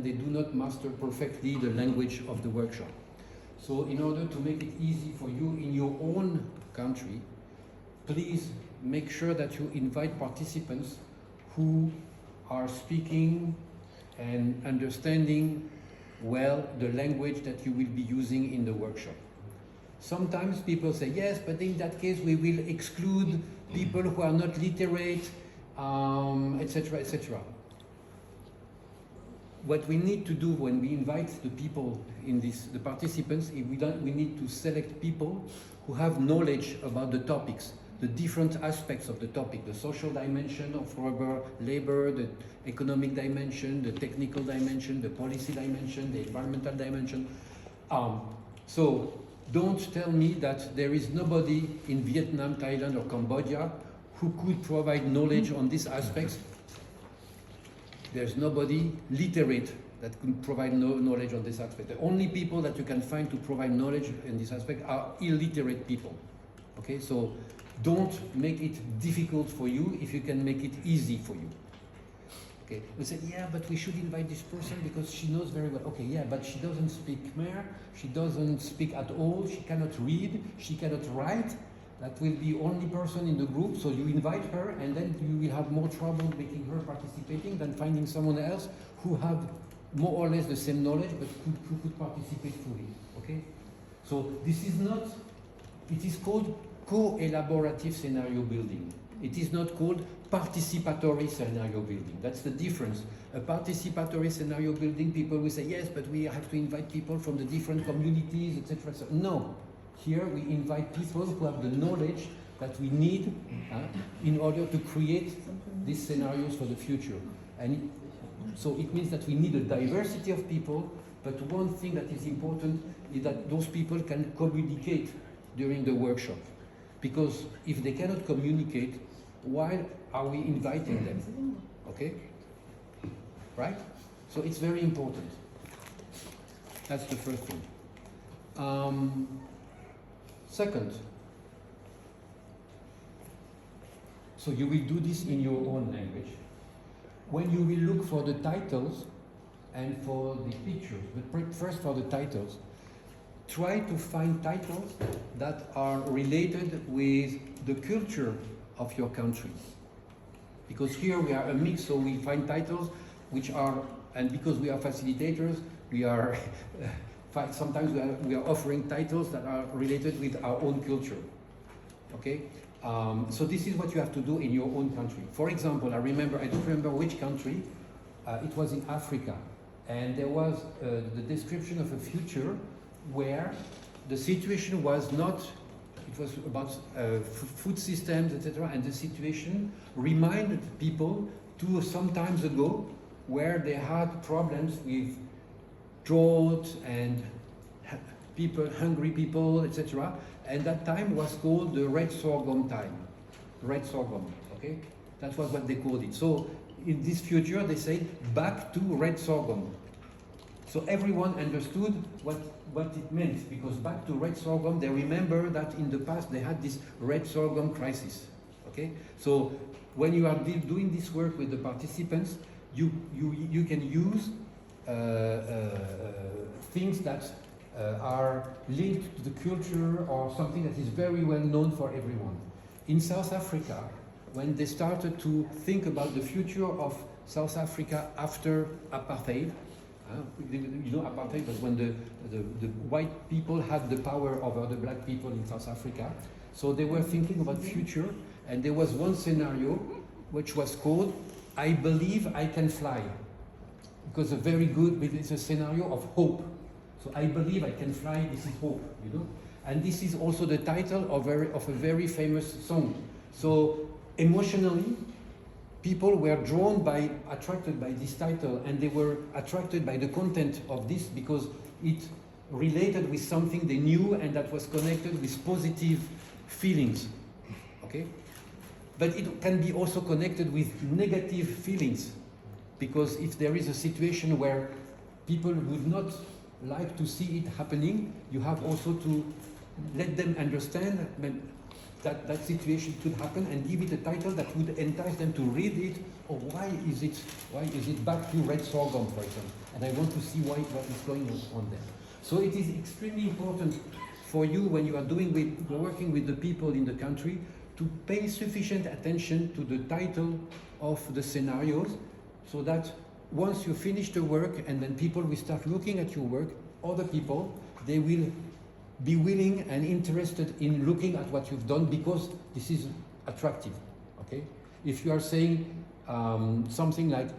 they do not master perfectly the language of the workshop. So in order to make it easy for you in your own country, please make sure that you invite participants who are speaking and understanding well the language that you will be using in the workshop. Sometimes people say, yes, but in that case we will exclude people who are not literate, etc., etc. What we need to do when we invite the people in this, the participants, we need to select people who have knowledge about the topics, the different aspects of the topic, the social dimension of labor, the economic dimension, the technical dimension, the policy dimension, the environmental dimension. So don't tell me that there is nobody in Vietnam, Thailand, or Cambodia who could provide knowledge on these aspects. There's nobody literate that could provide knowledge on this aspect. The only people that you can find to provide knowledge in this aspect are illiterate people. Okay, so don't make it difficult for you if you can make it easy for you. Okay, we said, yeah, but we should invite this person because she knows very well. Okay, yeah, but she doesn't speak Khmer, she doesn't speak at all, she cannot read, she cannot write. That will be only person in the group, so you invite her and then you will have more trouble making her participating than finding someone else who have more or less the same knowledge but who could participate fully, okay? So this is not, it is called co-elaborative scenario building. It is not called participatory scenario building. That's the difference. A participatory scenario building, people will say, yes, but we have to invite people from the different communities, etc. So, no. Here we invite people who have the knowledge that we need in order to create these scenarios for the future. And so it means that we need a diversity of people, but one thing that is important is that those people can communicate during the workshop. Because if they cannot communicate, why are we inviting them? Okay? Right? So it's very important. That's the first thing. Second, so you will do this in your own language. When you will look for the titles and for the pictures, but first for the titles, try to find titles that are related with the culture of your country. Because here we are a mix, so we find titles which are, and because we are facilitators, we are sometimes we are offering titles that are related with our own culture, okay? So this is what you have to do in your own country. For example, I don't remember which country, it was in Africa, and there was the description of a future where the situation was not, it was about food systems, etc., and the situation reminded people to some times ago where they had problems with drought and people, hungry people, etc. And that time was called the red sorghum time. Red sorghum, okay? That was what they called it. So in this future, they said back to red sorghum. So everyone understood what it meant, because back to red sorghum, they remember that in the past they had this red sorghum crisis, okay? So when you are doing this work with the participants, you can use things that are linked to the culture or something that is very well known for everyone. In South Africa, when they started to think about the future of South Africa after apartheid, you know, apartheid was when the white people had the power over the black people in South Africa. So they were thinking about future, and there was one scenario which was called I Believe I Can Fly. Because it's a scenario of hope. So I believe I can fly, this is hope, you know? And this is also the title of a very famous song. So emotionally, people were attracted by this title, and they were attracted by the content of this because it related with something they knew and that was connected with positive feelings, okay? But it can be also connected with negative feelings, because if there is a situation where people would not like to see it happening, you have also to let them understand that situation could happen, and give it a title that would entice them to read it. Or why is it back to red sorghum, for example? And I want to see what is going on there. So it is extremely important for you when you are working with the people in the country to pay sufficient attention to the title of the scenarios, so that once you finish the work and then people will start looking at your work, other people, they will be willing and interested in looking at what you've done because this is attractive, okay? If you are saying something like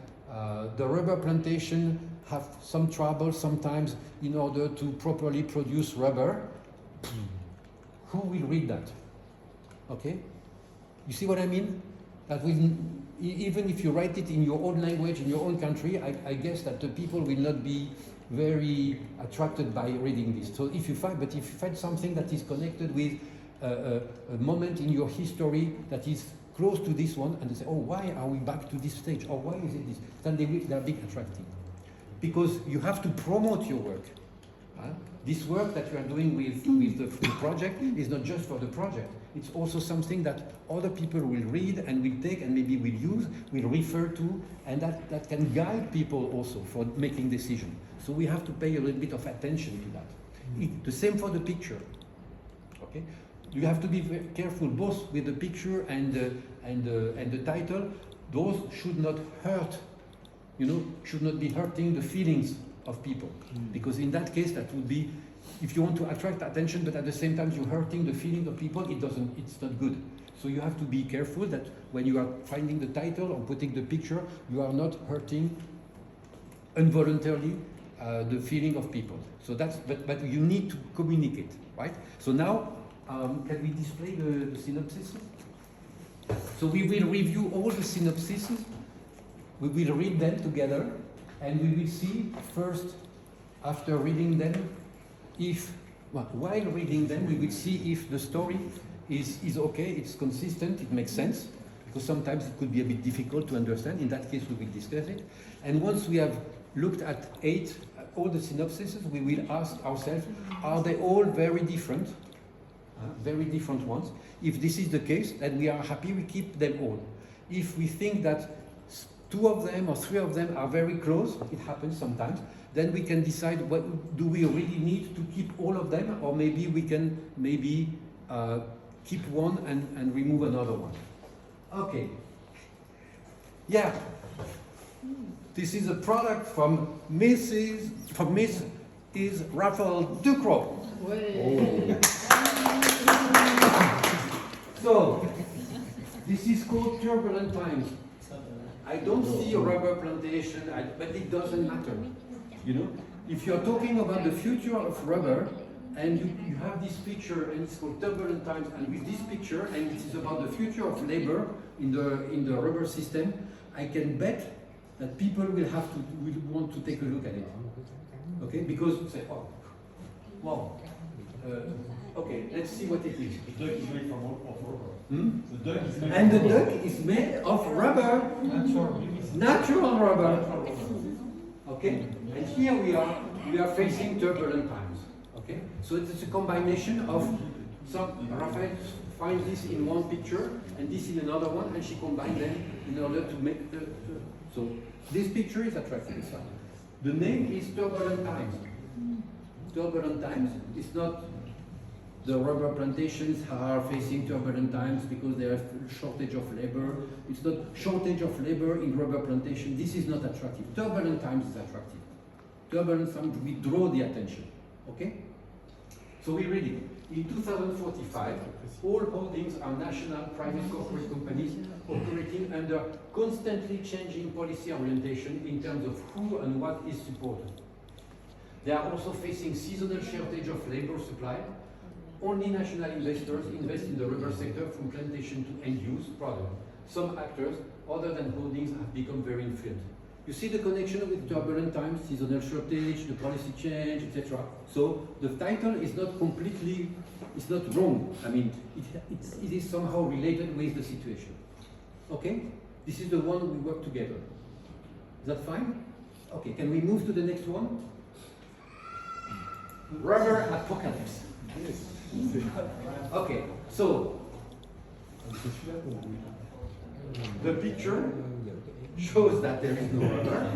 the rubber plantation have some trouble sometimes in order to properly produce rubber, who will read that? Okay? You see what I mean? That will, even if you write it in your own language, in your own country, I guess that the people will not be very attracted by reading this. So if you find something that is connected with a moment in your history that is close to this one, and they say, oh, why are we back to this stage? Or why is it this? Then they're big attractive. Because you have to promote your work. This work that you are doing with the project is not just for the project. It's also something that other people will read and will take and maybe will use, will refer to, and that can guide people also for making decisions. So we have to pay a little bit of attention to that. The same for the picture. Okay? You have to be very careful both with the picture and the title. Those should not hurt, should not be hurting the feelings of people. Because in that case, that would be, if you want to attract attention, but at the same time you're hurting the feeling of people, it's not good. So you have to be careful that when you are finding the title or putting the picture, you are not hurting involuntarily the feeling of people. So but you need to communicate, right? So now, can we display the synopsis? So we will review all the synopses. We will read them together, and we will see first, after reading them, while reading them, we will see if the story is okay, it's consistent, it makes sense, because sometimes it could be a bit difficult to understand. In that case, we will discuss it. And once we have looked at all the synopses, we will ask ourselves, are they all very different? Very different ones. If this is the case, then we are happy, we keep them all. If we think that 2 of them or 3 of them are very close, it happens sometimes, then we can decide, do we really need to keep all of them, or maybe we can keep one and remove another one. Okay. Yeah. This is a product from Miss Raphael Ducrot. So, this is called Turbulent Times. I don't see a rubber plantation, but it doesn't matter. If you're talking about the future of rubber, and you have this picture, and it's called Turbulent Times, and with this picture, and it is about the future of labor in the rubber system, I can bet that people will want to take a look at it. Okay, because say, oh, wow. Okay, let's see what it is. The duck is made of rubber. The duck is made of rubber. Natural rubber. Okay, and here we are facing turbulent times. Okay, so it's a combination of Raphael finds this in one picture and this in another one, and she combined them in order to make so this picture is attractive. The name is Turbulent Times. Turbulent times. It's not the rubber plantations are facing turbulent times because there is shortage of labor. It's not shortage of labor in rubber plantation. This is not attractive. Turbulent times is attractive. Turbulent times, we draw the attention. Okay? So we read it. In 2045, all holdings are national private corporate companies operating under constantly changing policy orientation in terms of who and what is supported. They are also facing seasonal shortage of labor supply. Only national investors invest in the rubber sector from plantation to end-use product. Some actors, other than holdings, have become very influent. You see the connection with turbulent times, seasonal shortage, the policy change, etc. So the title is not completely, it's not wrong. I mean, it is somehow related with the situation. Okay? This is the one we work together. Is that fine? Okay, can we move to the next one? Rubber apocalypse. Okay, so The picture shows that there is no rubber.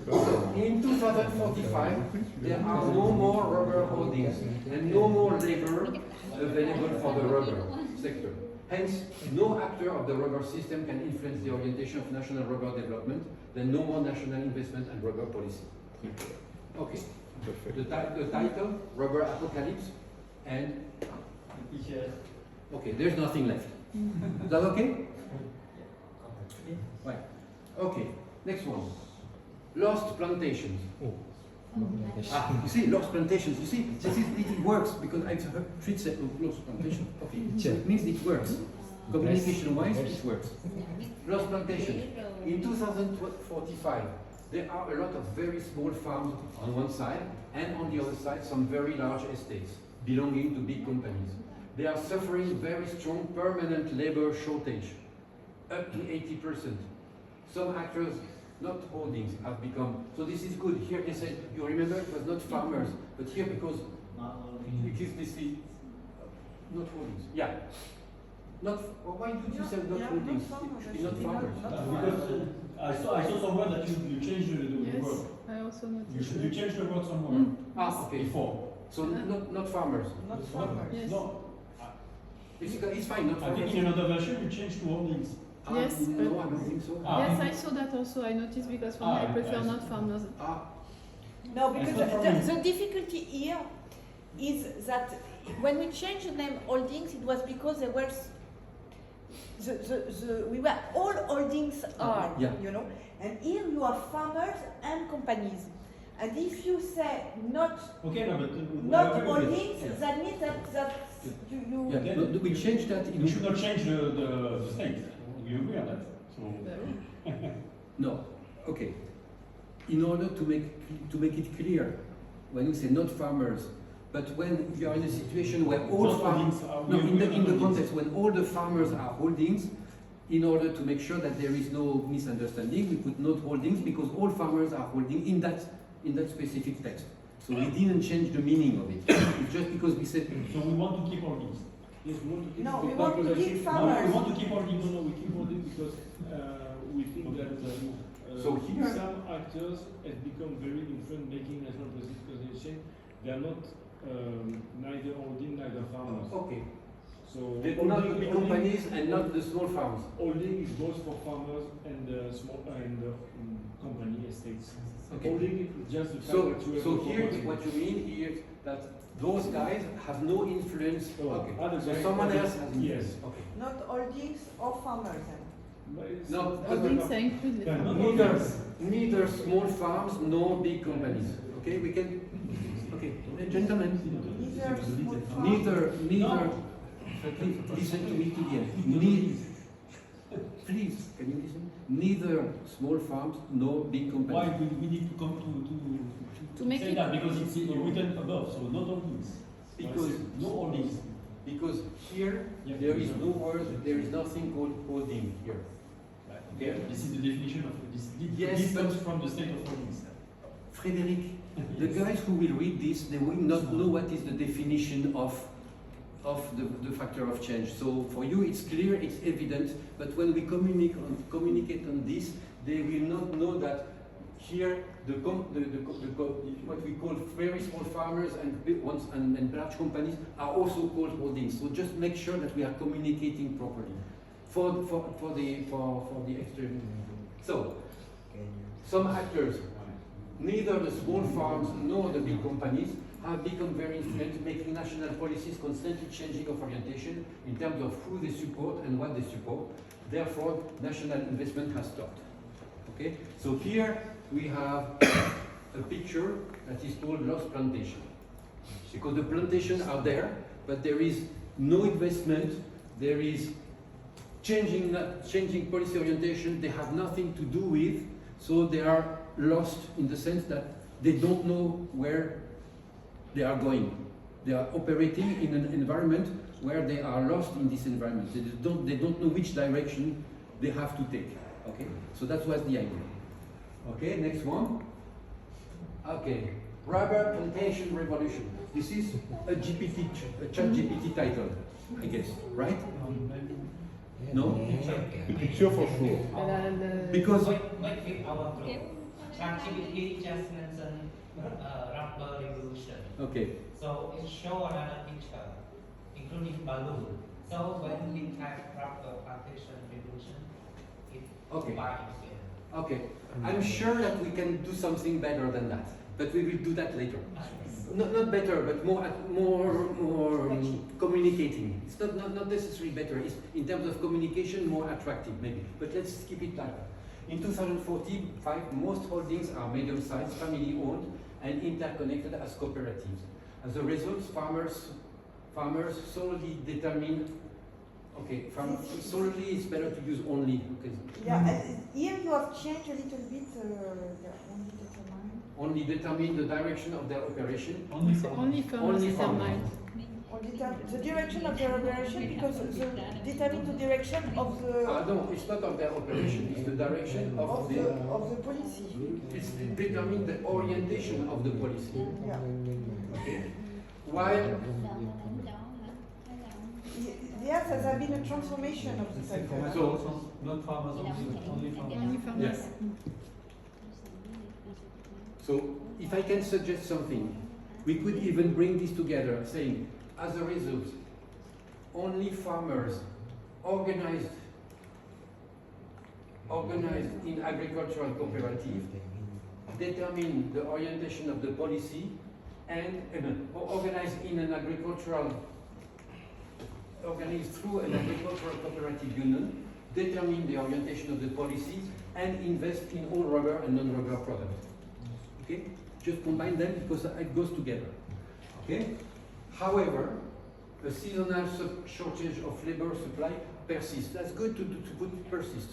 So in 2045, there are no more rubber holdings and no more labor available for the rubber sector. Hence, no actor of the rubber system can influence the orientation of national rubber development, then no more national investment and rubber policy. Okay, the title, Rubber Apocalypse, and okay, there's nothing left. Is that okay? Right. Okay, next one. Lost plantations. You see, lost plantations. You see, it works because I've heard Fritz said lost plantation. Okay, so it means it works. Communication-wise, it works. Lost plantations. In 2045, there are a lot of very small farms on one side, and on the other side, some very large estates belonging to big companies. They are suffering very strong permanent labor shortage, up to 80%. Some actors, not holdings, have become, so this is good. Here they said, you remember it was not farmers, but here because it is this, not holdings. Yeah. Not, well, why did you say not holdings? It should be not farmers. Because I saw somewhere that you changed the word. I also noticed. You changed the word somewhere. Okay. Before. So not farmers. Not farmers. Yes. No. It's fine, not I farmers. think in another version you changed to holdings. Yes, No, but- I don't think so. Yes, I saw that also. I noticed because for me, I prefer not farmers. No, because It's not farming. the difficulty here is that when we changed the name holdings, it was because there was we were all holdings are, Yeah. you know, and here you are farmers and companies, and if you say not Okay, no, but not whatever it is. holdings, Yeah. that means that you Yeah, no, we changed that in. We should not change the state. We agree on that. So. No, okay. In order to make it clear, when you say not farmers, but when you are in a situation where all Not farmers, holdings are- no, we in the holdings. context when all the farmers are holdings, in order to make sure that there is no misunderstanding, we put not holdings because all farmers are holding in that specific text. So we didn't change the meaning of it. It's just because we said So we want to keep holdings. Yes, we want to keep. No, we because want to I keep think- farmers. No, we want to keep holdings. No, we keep holdings because we think that So here- some actors have become very influent making national position. They are not neither holding, neither farmers. okay, So they not the big companies and not the small farms. Holding is both for farmers and small and company estates. Okay. Holding is just the fact So, that you have so a here, property. what you mean here is that those guys have no influence. Oh, Okay. other So guys- someone else has Yes. influence. Okay. not holdings or farmers. Then. But it's- No, Holdings are included. Yeah, no. Neither small farms nor big companies. Okay, we can. Okay, gentlemen. Neither small farms. Neither. Please listen to me to the end. Please, can you listen? Neither small farms nor big companies. Why we need to come To make say it- that because it's written above, so not holdings. Because no holdings. Because here Yeah. there is no word, there is nothing called holding here. Okay. This is the definition of this. Yes, This but- comes from the state of holdings. Frederic, the guys who will read this, they will not know what is the definition of the factor of change. So for you it's clear, it's evident, but when we communicate on this, they will not know that here what we call very small farmers and big ones and large companies are also called holdings. So just make sure that we are communicating properly for the extreme. So some actors, neither the small farms nor the big companies, have become very influential, making national policies constantly changing of orientation in terms of who they support and what they support. Therefore, national investment has stopped. Okay? So here we have a picture that is called lost plantation. Because the plantations are there, but there is no investment, there is changing policy orientation, they have nothing to do with, so they are lost in the sense that they don't know where they are going. They are operating in an environment where they are lost in this environment. They don't know which direction they have to take. Okay, so that was the idea. Okay, next one. Okay, Rubber Plantation Revolution. This is a chat GPT title, I guess, right? No? The picture for sure. Because Wait, our group. ChatGPT just mentioned rubber revolution. okay, So it show another picture, including balloon. So when we type rubber plantation revolution, it Okay. combines here. okay. I'm sure that we can do something better than that, but we will do that later. Not better, but more communicating. It's not necessarily better. It's in terms of communication more attractive maybe. But let's keep it like that. In 2045, most holdings are medium-sized, family-owned, and interconnected as cooperatives. As a result, farmers solely determine. Okay, solely is better to use only. Okay. Yeah, here you have changed a little bit. Only determine the direction of their operation. Only farmers determine. The direction of their operation, because determine the direction of the No, it's not of their operation. It's the direction of of the policy. It's determine the orientation of the policy. Yeah. Okay. While Yes, there has been a transformation of the sector. so Not farmers only farmers. Only farmers. Yes. So if I can suggest something, we could even bring this together, saying, as a result, only farmers organized in agricultural cooperative determine the orientation of the policy and organized through an agricultural cooperative union, determine the orientation of the policy and invest in all rubber and non-rubber products. Okay? Just combine them because it goes together. Okay? However, a seasonal shortage of labor supply persists. That's good to put persist.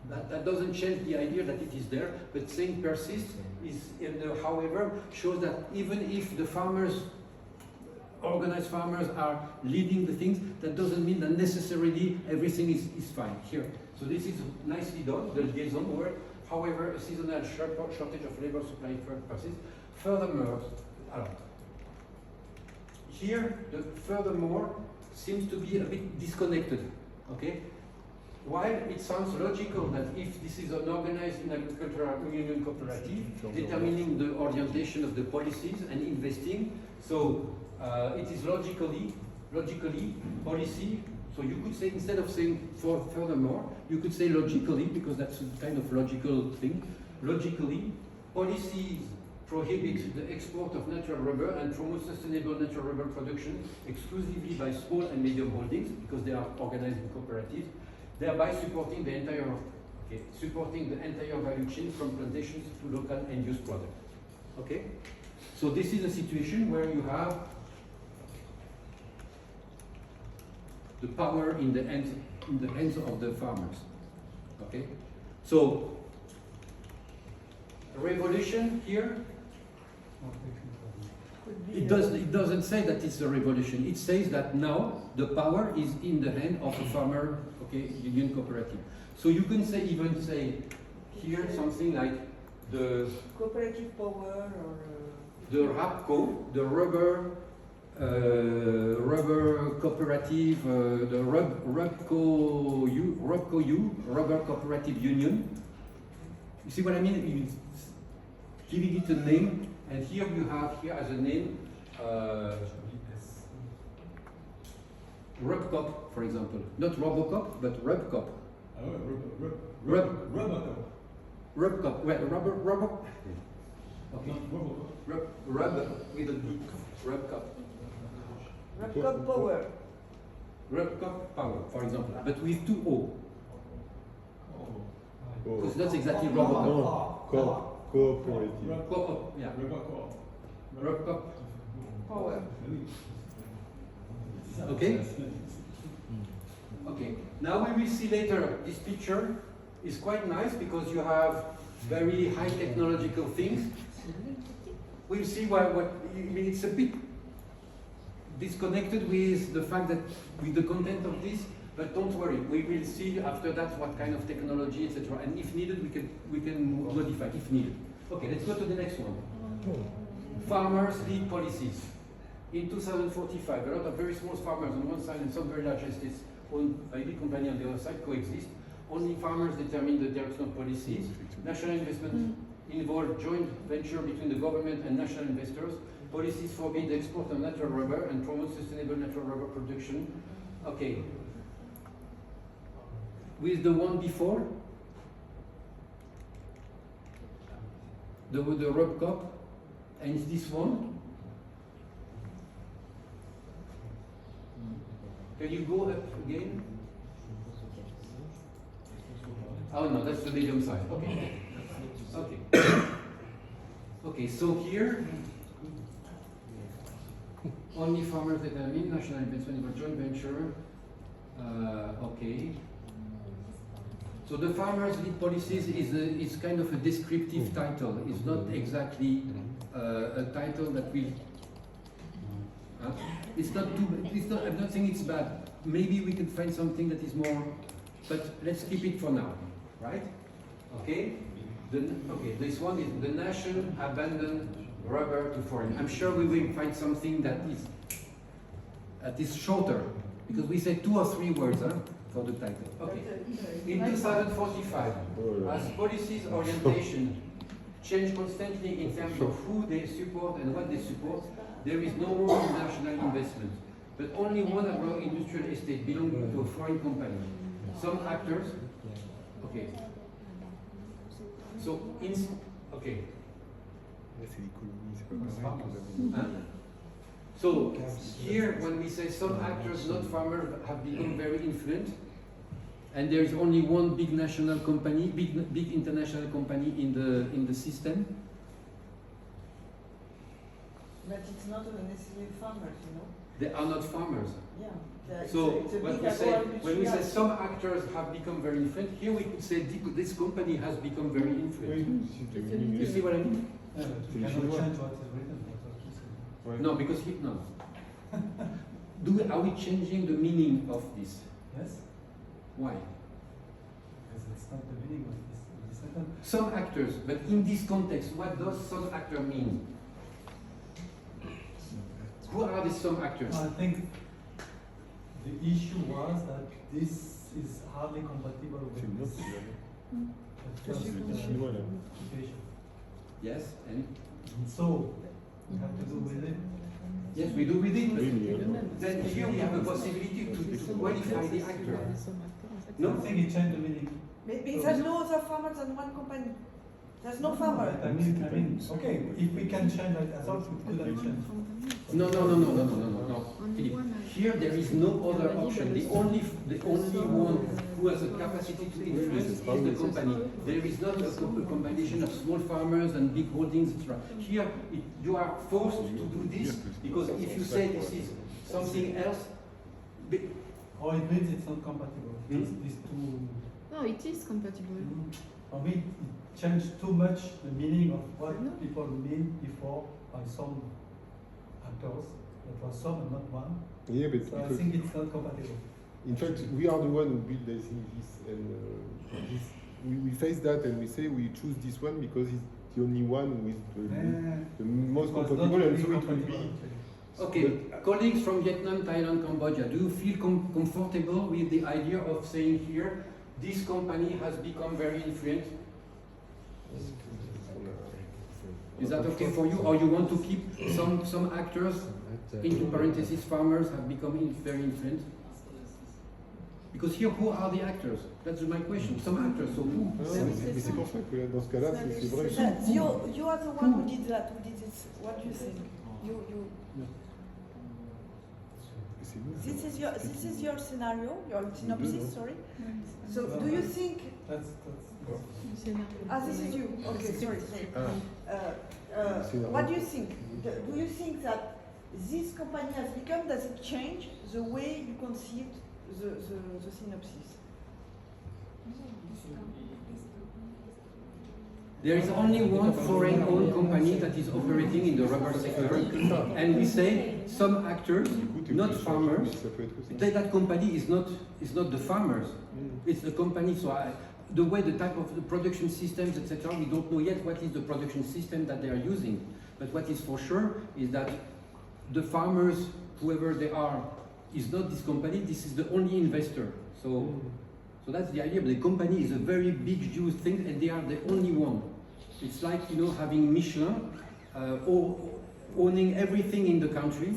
That doesn't change the idea that it is there, but saying persist is, however, shows that even if the organized farmers are leading the things, that doesn't mean that necessarily everything is fine here. So this is nicely done, the liaison word. However, a seasonal shortage of labor supply persists. Furthermore, here the furthermore seems to be a bit disconnected. Okay? While it sounds logical that if this is an organized in agricultural union cooperative, determining the orientation of the policies and investing, so it is logically policy. So you could say, instead of saying furthermore, you could say logically, because that's a kind of logical thing. Logically, policies prohibit the export of natural rubber and promote sustainable natural rubber production exclusively by small and medium holdings, because they are organized in cooperatives, thereby supporting the entire value chain from plantations to local end-use products. Okay? So this is a situation where you have the power in the hands of the farmers. Okay? So revolution here, it doesn't say that it's a revolution. It says that now the power is in the hand of a farmer, union cooperative. So you can even say here something like the Cooperative power or the RAPCO, the rubber cooperative, the RAPCO Rubber Cooperative Union. You see what I mean? Giving it a name, and here you have as a name RubCop, for example. Not Robocop, but RubCop. RubCop. Well, rubber. Okay. Rub with a D. RubCop. RAPCO power. RubCop power, for example, but with two O. Because that's exactly No, Robocop. cooperative. Co-op, yeah. RubCop. Power. Okay? Okay. Now we will see later, this picture is quite nice because you have very high technological things. We'll see it's a bit disconnected with the fact that, with the content of this, but don't worry, we will see after that what kind of technology, etc. And if needed, we can modify if needed. Okay, let's go to the next one. farmers lead policies. In 2045, a lot of very small farmers on one side and some very large estates owned by big company on the other side coexist. Only farmers determine the direction of policies. National investment involve joint venture between the government and national investors. Policies forbid the export of natural rubber and promote sustainable natural rubber production. Okay. With the one before, the rub cup, and this one. Can you go up again? Oh no, that's the medium size. Okay. Okay. Okay, so here, only farmers determine national investment for joint venture. Okay. So the farmers lead policies is kind of a descriptive title. It's not exactly a title that will. It's not too. It's not. I'm not saying it's bad. Maybe we could find something that is more. But let's keep it for now, right? Okay. Okay. This one is the nation abandoned rubber to foreign. I'm sure we will find something that is shorter because we say 2 or 3 words, for the title. Okay. In 2045, as policies orientation change constantly in terms of who they support and what they support, there is no more international investment, but only one agro-industrial estate belonging to a foreign company. Some actors, okay. So, okay. So, here when we say some actors, not farmers, have become very influent, and there is only one big national company, big international company in the system. But it's not necessarily farmers, you know. They are not farmers. Yeah. So when we say some actors have become very influent, here we could say this company has become very influent. You see what I mean? Yeah, but you cannot change what is written. That's what you say. No, because no. Are we changing the meaning of this? Yes, Why? because it's not the meaning of this sentence. Some actors, but in this context, what does some actor mean? Who are these some actors? I think the issue was that this is hardly compatible with this. Situation. Yes, and And so, we have to do with it. yes, we do with it. But then here we have a possibility to qualify the actor. I No? don't think it changed the meaning. Because there's no other farmers than one company. There's no farmer. I mean, okay, if we can change, I thought we could have changed. No. Philippe, here there is no other option. The only one who has a capacity to influence is the company. There is not a combination of small farmers and big holdings, etc. Here you are forced to do this because if you say this is something else, Or it means it's not compatible. These two. No, it is compatible. For me, it changed too much the meaning of what people mean before by some actors. That was some and not one. Yeah, but So I because think it's not compatible. in fact we are the one who build I think this, and this, we face that and we say we choose this one because it's the only one with the most It was not compatible, and really so it will compatible, be. actually. okay, colleagues from Vietnam, Thailand, Cambodia, do you feel comfortable with the idea of saying here, this company has become very influent? Is that okay for you, or you want to keep some actors, into parentheses, farmers have become very influent? Because here, who are the actors? That's my question. Some actors, so who? Mais c'est pour ça que là, dans ce cas-là, c'est vrai. You are the one who did that, who did this. What do you think? C'est nous. This is your scenario, your synopsis, sorry. So do you think, That's this is you, okay, sorry. What do you think? Do you think that this company has become, does it change the way you conceive the synopsis? There is only one foreign-owned company that is operating in the rubber sector, and we say some actors, not farmers. That company is not the farmers; it's the company. So the way, the type of the production systems, etc. We don't know yet what is the production system that they are using. But what is for sure is that the farmers, whoever they are, is not this company. This is the only investor. So that's the idea. But the company is a very big, huge thing, and they are the only one. It's like, you know, having Michelin owning everything in the country,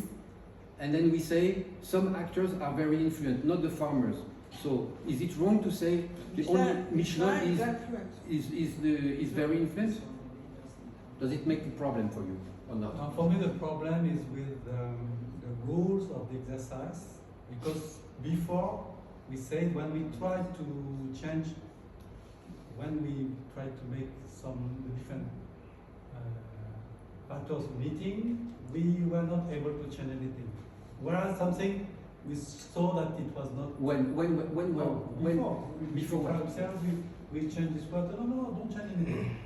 and then we say some actors are very influent, not the farmers. So is it wrong to say the only Michelin is very influent? Does it make a problem for you or not? For me, the problem is with the rules of the exercise, because before we said when we try to change, when we try to make some different factors meeting, we were not able to change anything. Whereas something we saw that it was not. Before what? ourselves, we changed this word. No, don't change anything.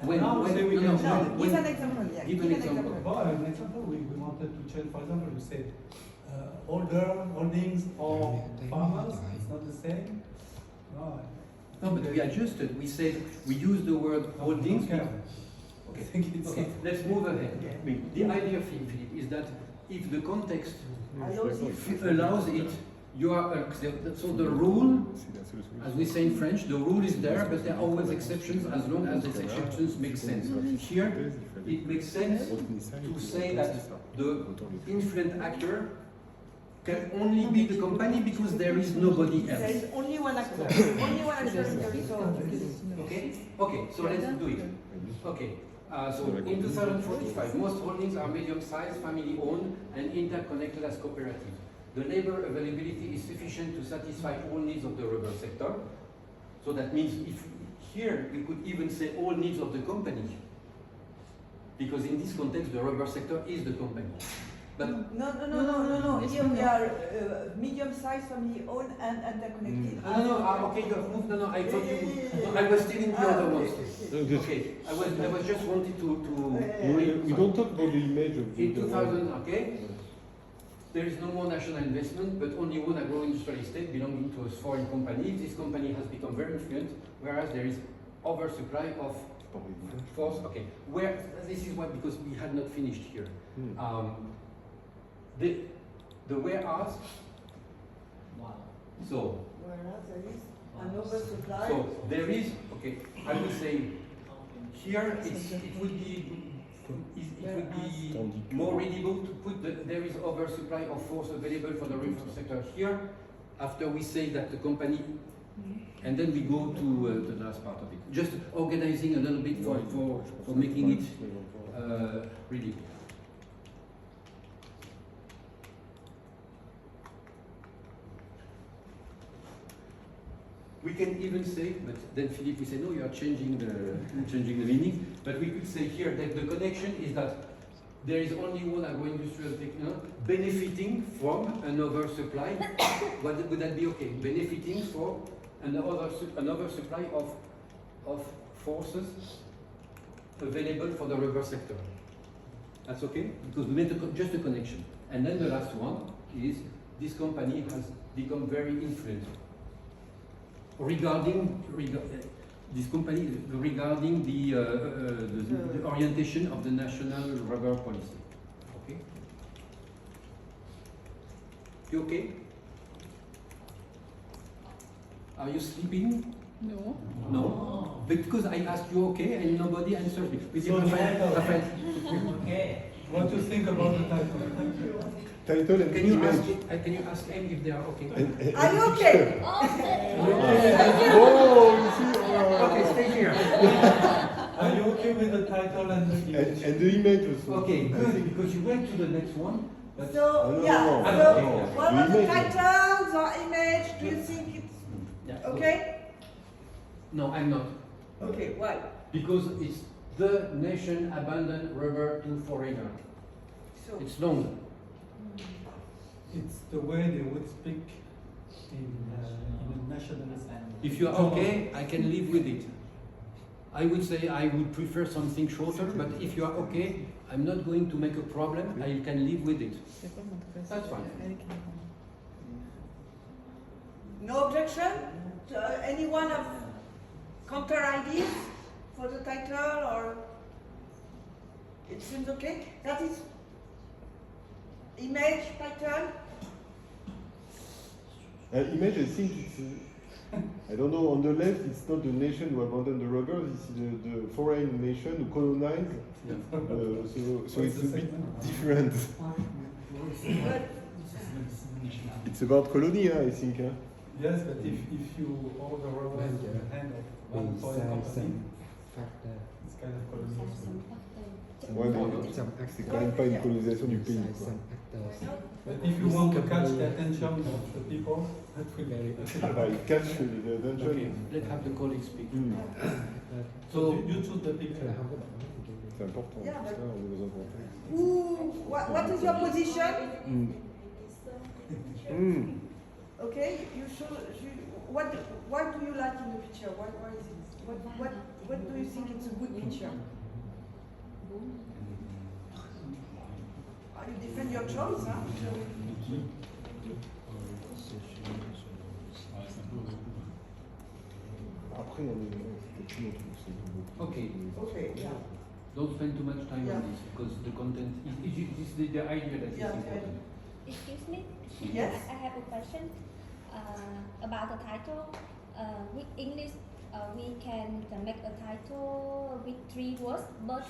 And When- now we when- say we no, can no, change. No, give an example, yeah. Give an example. Well, an example, we wanted to change, for example, we said older holdings or farmers, it's not the same. No, No, but we adjusted. We said we use the word holdings. Okay. Okay, let's move ahead. I mean, the idea, Philippe, is that if the context allows it, you are so the rule, as we say in French, the rule is there, but there are always exceptions as long as these exceptions make sense. Here, it makes sense to say that the influent actor can only be the company because there is nobody There else. is only one actor. Only one actor in the result. Okay? Okay, so let's do it. Okay. So in 2045, most holdings are medium-sized, family-owned, and interconnected as cooperatives. The labor availability is sufficient to satisfy all needs of the rubber sector. So that means if here we could even say all needs of the company, because in this context the rubber sector is the company. But No. Here we are medium-sized, family-owned, and interconnected. okay, you have moved. I thought you. No, I was still in the other ones. Okay, I was just wanted to. We don't talk about the image of In the 2000, okay, there is no more national investment, but only one agro-industrial estate belonging to a foreign company. This company has become very influent, whereas there is oversupply of force. Okay, where this is why, because we had not finished here. The whereas. So. Whereas there is an oversupply. So there is, okay, I would say here it would be more readable to put there is oversupply of force available for the retail sector here, after we say that the company, and then we go to the last part of it. Just organizing a little bit for making it readable. We can even say, but then Philippe will say, no, you are changing the meaning. But we could say here that the connection is that there is only one agro-industrial technology benefiting from an oversupply. Would that be okay? Benefiting from an oversupply of forces available for the rubber sector. That's okay? Because we made just a connection. And then the last one is this company has become very influential. Regarding this company, regarding the orientation of the national rubber policy. Okay? You okay? Are you sleeping? No. No? Because I asked you okay and nobody answered me. So Raphael, Okay. what do you think about the title? title and can you image. ask them if they are okay? Are you okay? Oh, you see, Okay, stay here. Are you okay with the title and the image? and the image also. Okay, good, because you went to the next one. But So, no, yeah, no, so no. what The are the image. titles or image? Do you think it's yeah, okay? No, I'm not. Okay, why? Because it's the nation abandoned rubber to foreigner. So, It's long. It's the way they would speak in a nationalist language. If you are okay, I can live with it. I would say I would prefer something shorter, but if you are okay, I'm not going to make a problem. I can live with it. That's fine. no objection? Anyone have counter ideas for the title or? It seems okay. That is image, title. Image, I think it's, I don't know, on the left it's not the nation who abandoned the robbers, it's the foreign nation who colonized. So it's a bit different. But It's about colony, I think. Yes, but if you hold the rubber in the hand of one foreign company, it's kind of colonialism. Ouais, mais c'est quand même pas une colonisation du pays. Quoi. But if you want to catch the attention of the people, that will be It catch the attention. Okay, let's have the colleagues speak. So you choose the picture. C'est important. Yeah, but- Ça, on est dans un contexte. what is your position? Okay, you show. What do you like in the picture? Why is it? What do you think it's a good picture? You defend your choice, huh? Après, on est c'est tout notre Okay, Okay, yeah. don't spend too much time Yeah. on this because the content is the idea that is Yeah, important. Excuse me? Yes. I have a question about the title. With English, we can make a title with 3 words, but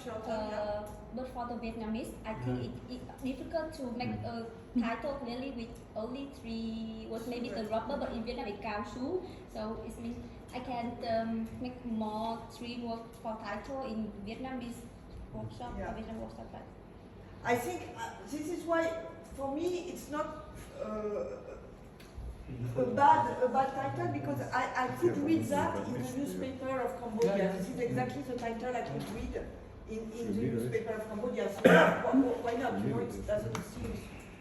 for the Vietnamese, I think it's difficult to make a title clearly with only 3 words. Maybe the rubber, but in Vietnam it's cao su. So it means I can make more 3 words for title in Vietnamese workshop. Yeah. Vietnam workshop. But I think this is why, for me, it's not a bad title because I could read that in the newspaper of Cambodia. Yeah. This is exactly the title I could read in the newspaper of Cambodia. So why not? You know, it doesn't seem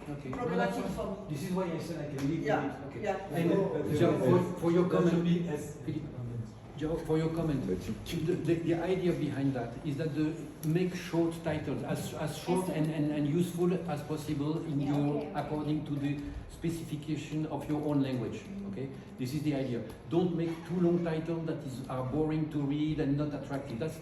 Okay. problematic for me. This is why I said I can live Yeah, with it. Okay. yeah. And But Joe, for your that should comment, be as Philippe, Joe, for your comment, the idea behind that is that make short titles as short and useful as possible in Yeah, your okay. according to the specification of your own language. Okay, this is the idea. Don't make too long titles that are boring to read and not attractive. That's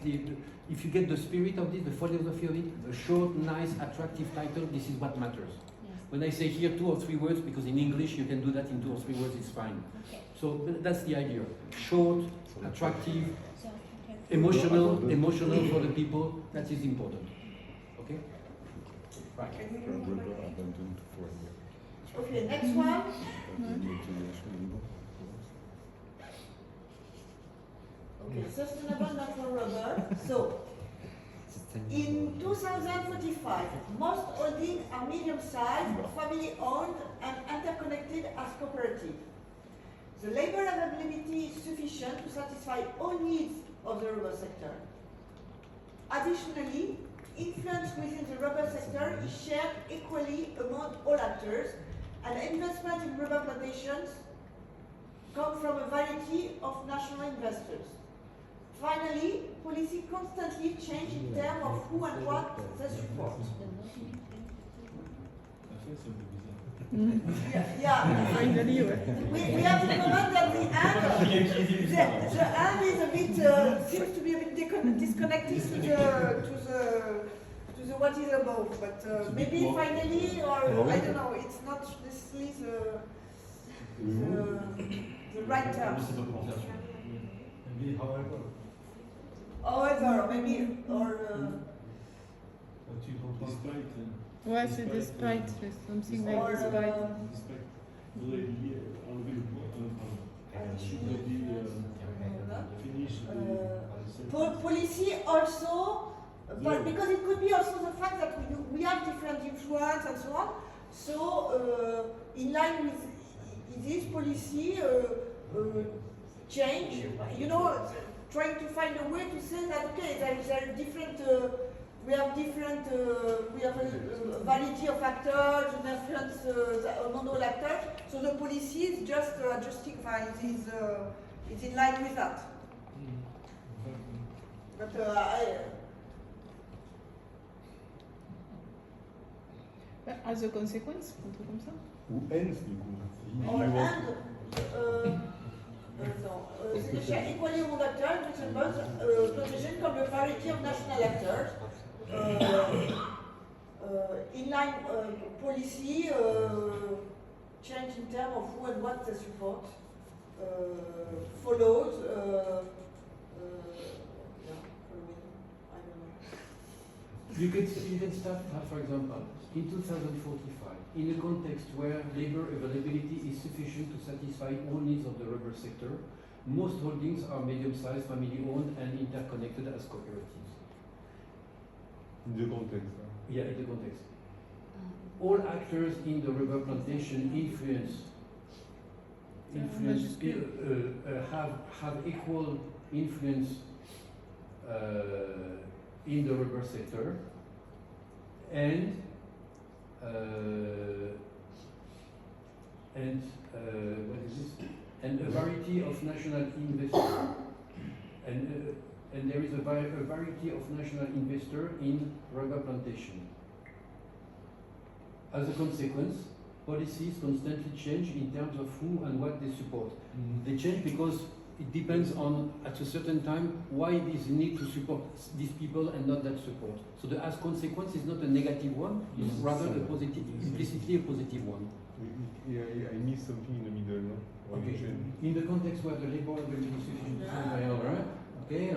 if you get the spirit of this, the philosophy of it, a short, nice, attractive title. This is what matters. yes. When I say here 2 or 3 words, because in English you can do that in 2 or 3 words, it's fine. Okay. So that's the idea. Short, attractive, So okay. emotional for the people. That is important. Okay? Right. Can we Un move rubber on? abandoned to foreign. Okay, next one. Okay, sustainable natural rubber. So, in 2045, most holdings are medium-sized, family-owned, and interconnected as cooperative. The labor availability is sufficient to satisfy all needs of the rubber sector. Additionally, influence within the rubber sector is shared equally among all actors, and investment in rubber plantations come from a variety of national investors. Finally, policy constantly change in terms of who and what they support. Yeah. Finally, ouais. We have to comment that the end is a bit seems to be a bit disconnected to the what is above, but maybe finally or I don't know. It's not necessarily the right term. maybe however. However, maybe or. But you don't want Despite, Ouais, c'est despite, c'est something like Or, despite. despite, vous avez dit enlever le point, vous avez dit finish Policy also, but Yeah. because it could be also the fact that we have different influence and so on. So in line with this policy change, you know, trying to find a way to say that okay, there are different. We have different. We have a variety of actors and influence among all actors. So the policy is just adjusting. Is in line with that. But As a consequence, un truc comme ça. Ou ends, du coup. or c'est equally among actors, which involves protection from a variety of national actors. inline policy change in terms of who and what they support, followed, yeah, following, I don't know. You can start, for example, in 2045, in a context where labor availability is sufficient to satisfy all needs of the rubber sector, most holdings are medium-sized, family-owned, and interconnected as cooperatives. In the context. Yeah, in the context. All actors in the rubber plantation have equal influence in the rubber sector, and what is this? And a variety of national investors, and there is a variety of national investors in rubber plantation. As a consequence, policies constantly change in terms of who and what they support. They change because it depends on, at a certain time, why this need to support these people and not that support. So the as consequence is not a negative one, it's rather a positive, implicitly a positive one. Yeah, I missed something in the middle, no? Okay. In the context where the labor will be sufficient to okay,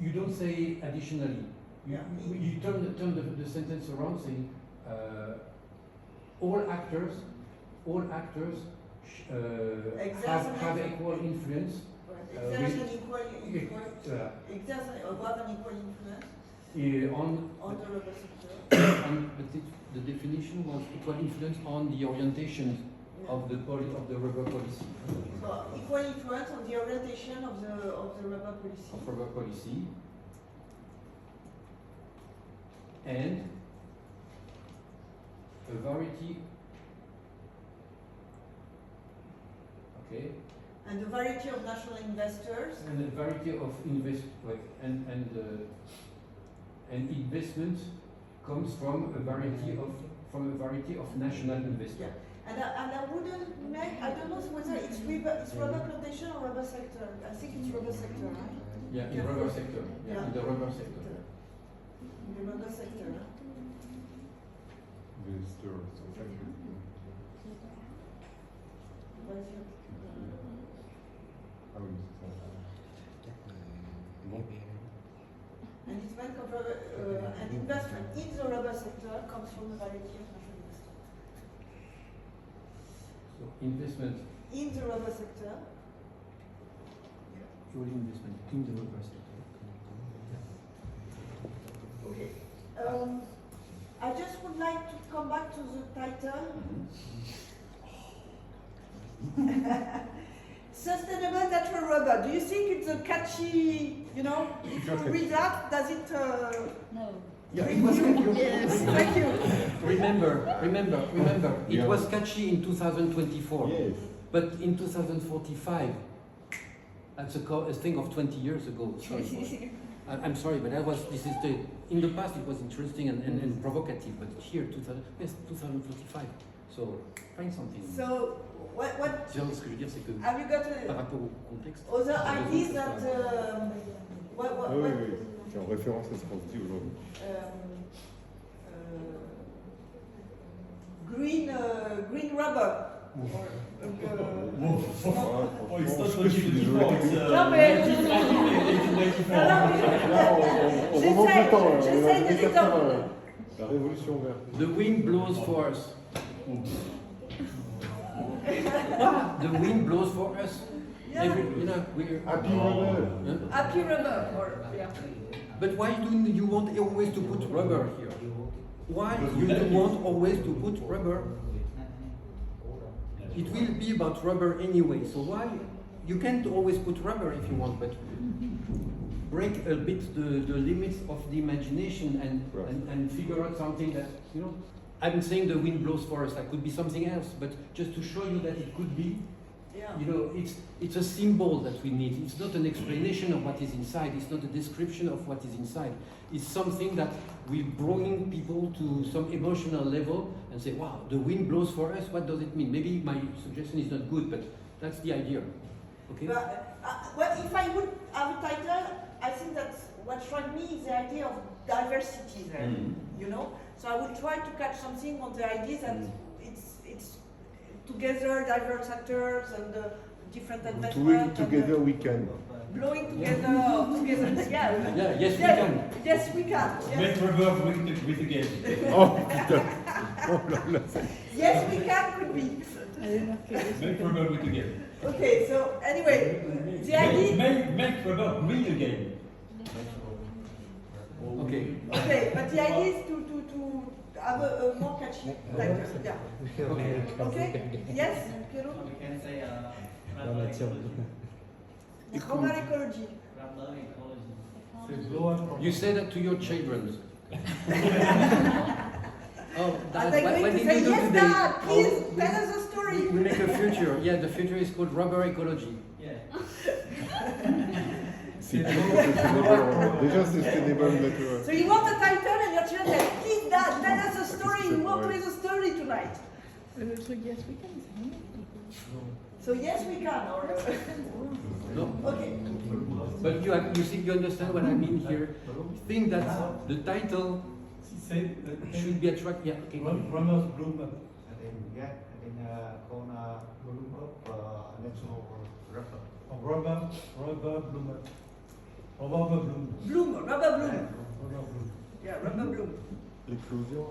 you don't say additionally. You turn the sentence around saying all actors have equal influence. Exerts an equal influence on the rubber sector. The definition was equal influence on the orientation of the rubber policy. So equal influence on the orientation of the rubber policy. Of rubber policy. And a variety. Okay. And a variety of national investors. And a variety of and investment comes from a variety of national investors. Yeah. And I wouldn't make, I don't know whether it's rubber plantation or rubber sector. I think it's rubber sector, right? Yeah, in rubber sector. Yeah, in the rubber sector. In the rubber sector. And it's meant an investment in the rubber sector comes from a variety of national investors. So investment in the rubber sector. Your investment in the rubber sector. Okay. I just would like to come back to the title. Sustainable natural rubber. Do you think it's a catchy, if you read that, does it... No. Yeah, it was Yes, thank you. Remember, it was catchy in 2024. Yes. But in 2045, that's a thing of 20 years ago. Sorry. I'm sorry, but in the past it was interesting and provocative, but here, 2045. So, find something. So, what Ce que je veux dire, c'est que have you got par rapport au contexte. other ideas that Oui, c'est en référence à ce qu'on se dit aujourd'hui. Green rubber. It's not 2024, Non, mais j'essaie de l'étendre. La révolution verte. The wind blows for us. The wind blows for us. Yeah. We're Happy rubber. Happy rubber. But why do you want always to put rubber here? Why you don't want always to put rubber? It will be about rubber anyway, so why? You can't always put rubber if you want, but break a bit the limits of the imagination and figure out something that, I'm saying the wind blows for us, that could be something else, but just to show you that it could be, it's a symbol that we need. It's not an explanation of what is inside, it's not a description of what is inside. It's something that will bring people to some emotional level and say, wow, the wind blows for us, what does it mean? Maybe my suggestion is not good, but that's the idea. Okay? But if I would have a title, I think that what struck me is the idea of diversity there, you know. So I will try to catch something on the idea that it's together diverse actors and different investments. Doing together we can. Blowing together, together, yeah. Yeah, yes, we can. Yes, we can. Yes. Make rubber with the game. Oh putain. Oh là là. Yes, we can could be. Make rubber with the game. Okay, so anyway, the idea. Make rubber with the game. Okay. Okay, but the idea is to have a more catchy title. Yeah. Okay. Yes, Piero? We can say rubber ecology. Rubber ecology. Rubber ecology. C'est blow up. You say that to your children. Oh, Are Dad, they what going to did say, you do yes, today? Dad, please Oh, tell us a story? we make a future. Yeah, the future is called rubber ecology. Yeah. C'est sustainable. Déjà c'est sustainable natural. So you want a title and your children say, please, Dad, tell us a story. We want to read a story tonight. Le truc yes we can, c'est vraiment. So yes, we can. Or No? okay. But you see, you understand what I mean here. Think that the title She said that should be attractive. Yeah, okay. runners bloom up. called natural rubber. Rubber bloom up. Rubber bloom. Bloom, rubber bloom. Rubber bloom. Yeah, rubber bloom. L'éclosion.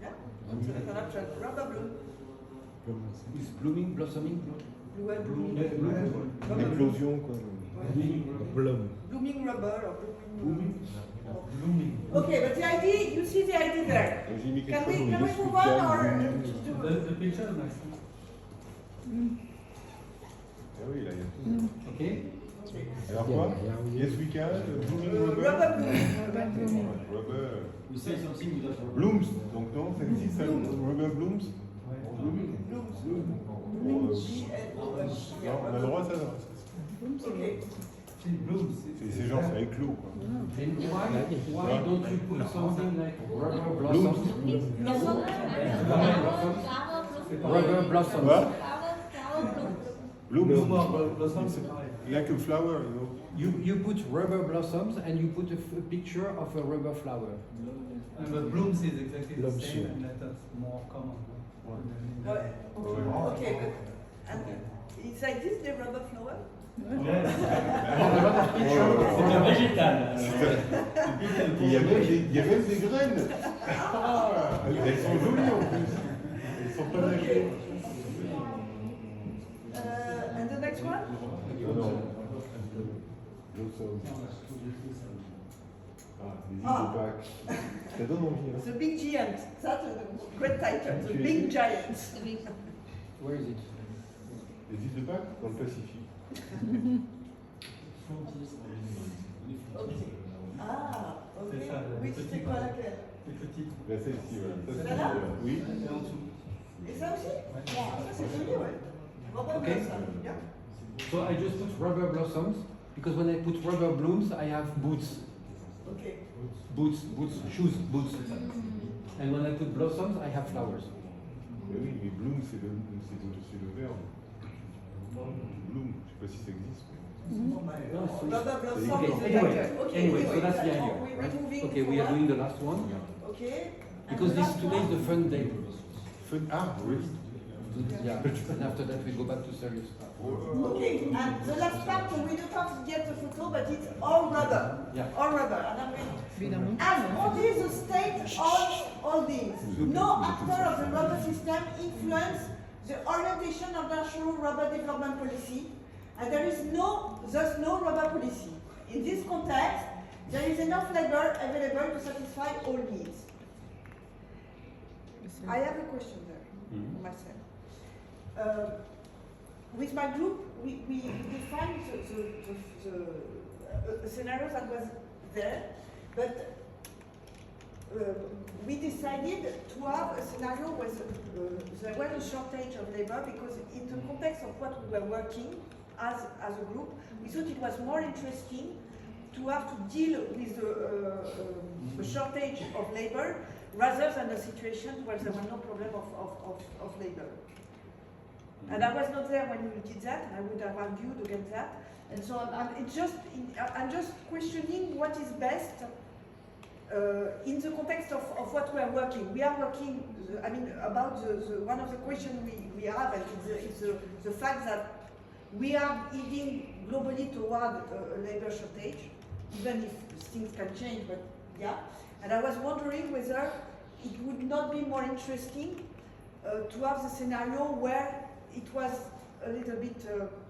Yeah. That's an option. Rubber bloom. Is blooming, blossoming? Blue and bloom. L'éclosion quoi. Blum. Blooming rubber or blooming. Blooming. Okay, but the idea, you see the idea there. J'ai mis quelque Can we chose can où we yes move we on can. or The picture is nice. Ah oui, là il y a tout. Okay. Alors quoi? Yes we can. Blooming rubber. rubber bloom? Rubber. We say something without rubber. Blooms. Donc non, ça existe ça. Rubber blooms. Blooms. Bon, non, on a le droit ça. Okay. She blooms. C'est genre ça éclot quoi. And why don't you put something like rubber blossoms? Rubber blossoms. What? Blooms. Blooms. Blossoms, c'est pareil. Like a flower, you know. You put rubber blossoms and you put a picture of a rubber flower. But blooms is exactly the Blooms, same, yeah. and that's more common. Okay, but and it's like this the rubber flower? Yes. A lot of pictures. C'est un végétal. Il y a même des graines. Ah, elles sont jolies en plus. Elles sont pas lâchées. And the next one? Non, non. Blossom. Ah, les îles de Pâques. Ça donne envie. Hein. The Big Giant. That's a great title. The Big Giant. Where is it? Les îles de Pâques dans le Pacifique. Okay. Ah, ok. C'est ça, le Oui, petit c'est quoi laquelle? Les petites. Là, celle-ci, voilà. Ça, c'est Celle-là? oui. Et en dessous. Et ça aussi? Ça, c'est joli, ouais. Rubber Okay. blossom, yeah. So I just put rubber blossoms because when I put rubber blooms, I have boots. Okay. Boots, shoes, boots. And when I put blossoms, I have flowers. Mais oui, mais bloom, c'est le verbe. Bloom, je sais pas si ça existe. Rubber blossom Okay, is the anyway, title. Okay, anyway, so that's the that's idea, all. We're right? moving Okay, we are forward. doing the last one Okay. And because the this last today is one? the fun day. Really? Yeah, and after that we go back to serious stuff. Okay, and the last part, we don't have to get the photo, but it's all rubber. Yeah. All rubber. And I'm going Évidemment. and what is the state of all these? No actor of the rubber system influence the orientation of national rubber development policy, and there is thus no rubber policy. In this context, there is enough labor available to satisfy all needs. I have a question there myself. With my group, we defined the scenario that was there, but we decided to have a scenario where there was a shortage of labor because in the context of what we were working as a group, we thought it was more interesting to have to deal with the shortage of labor rather than a situation where there was no problem of labor. And I was not there when you did that, and I would have argued against that. And so I'm just questioning what is best in the context of what we are working. We are working, I mean, about one of the questions we have, and it's the fact that we are heading globally toward a labor shortage, even if things can change, but yeah. And I was wondering whether it would not be more interesting to have the scenario where it was a little bit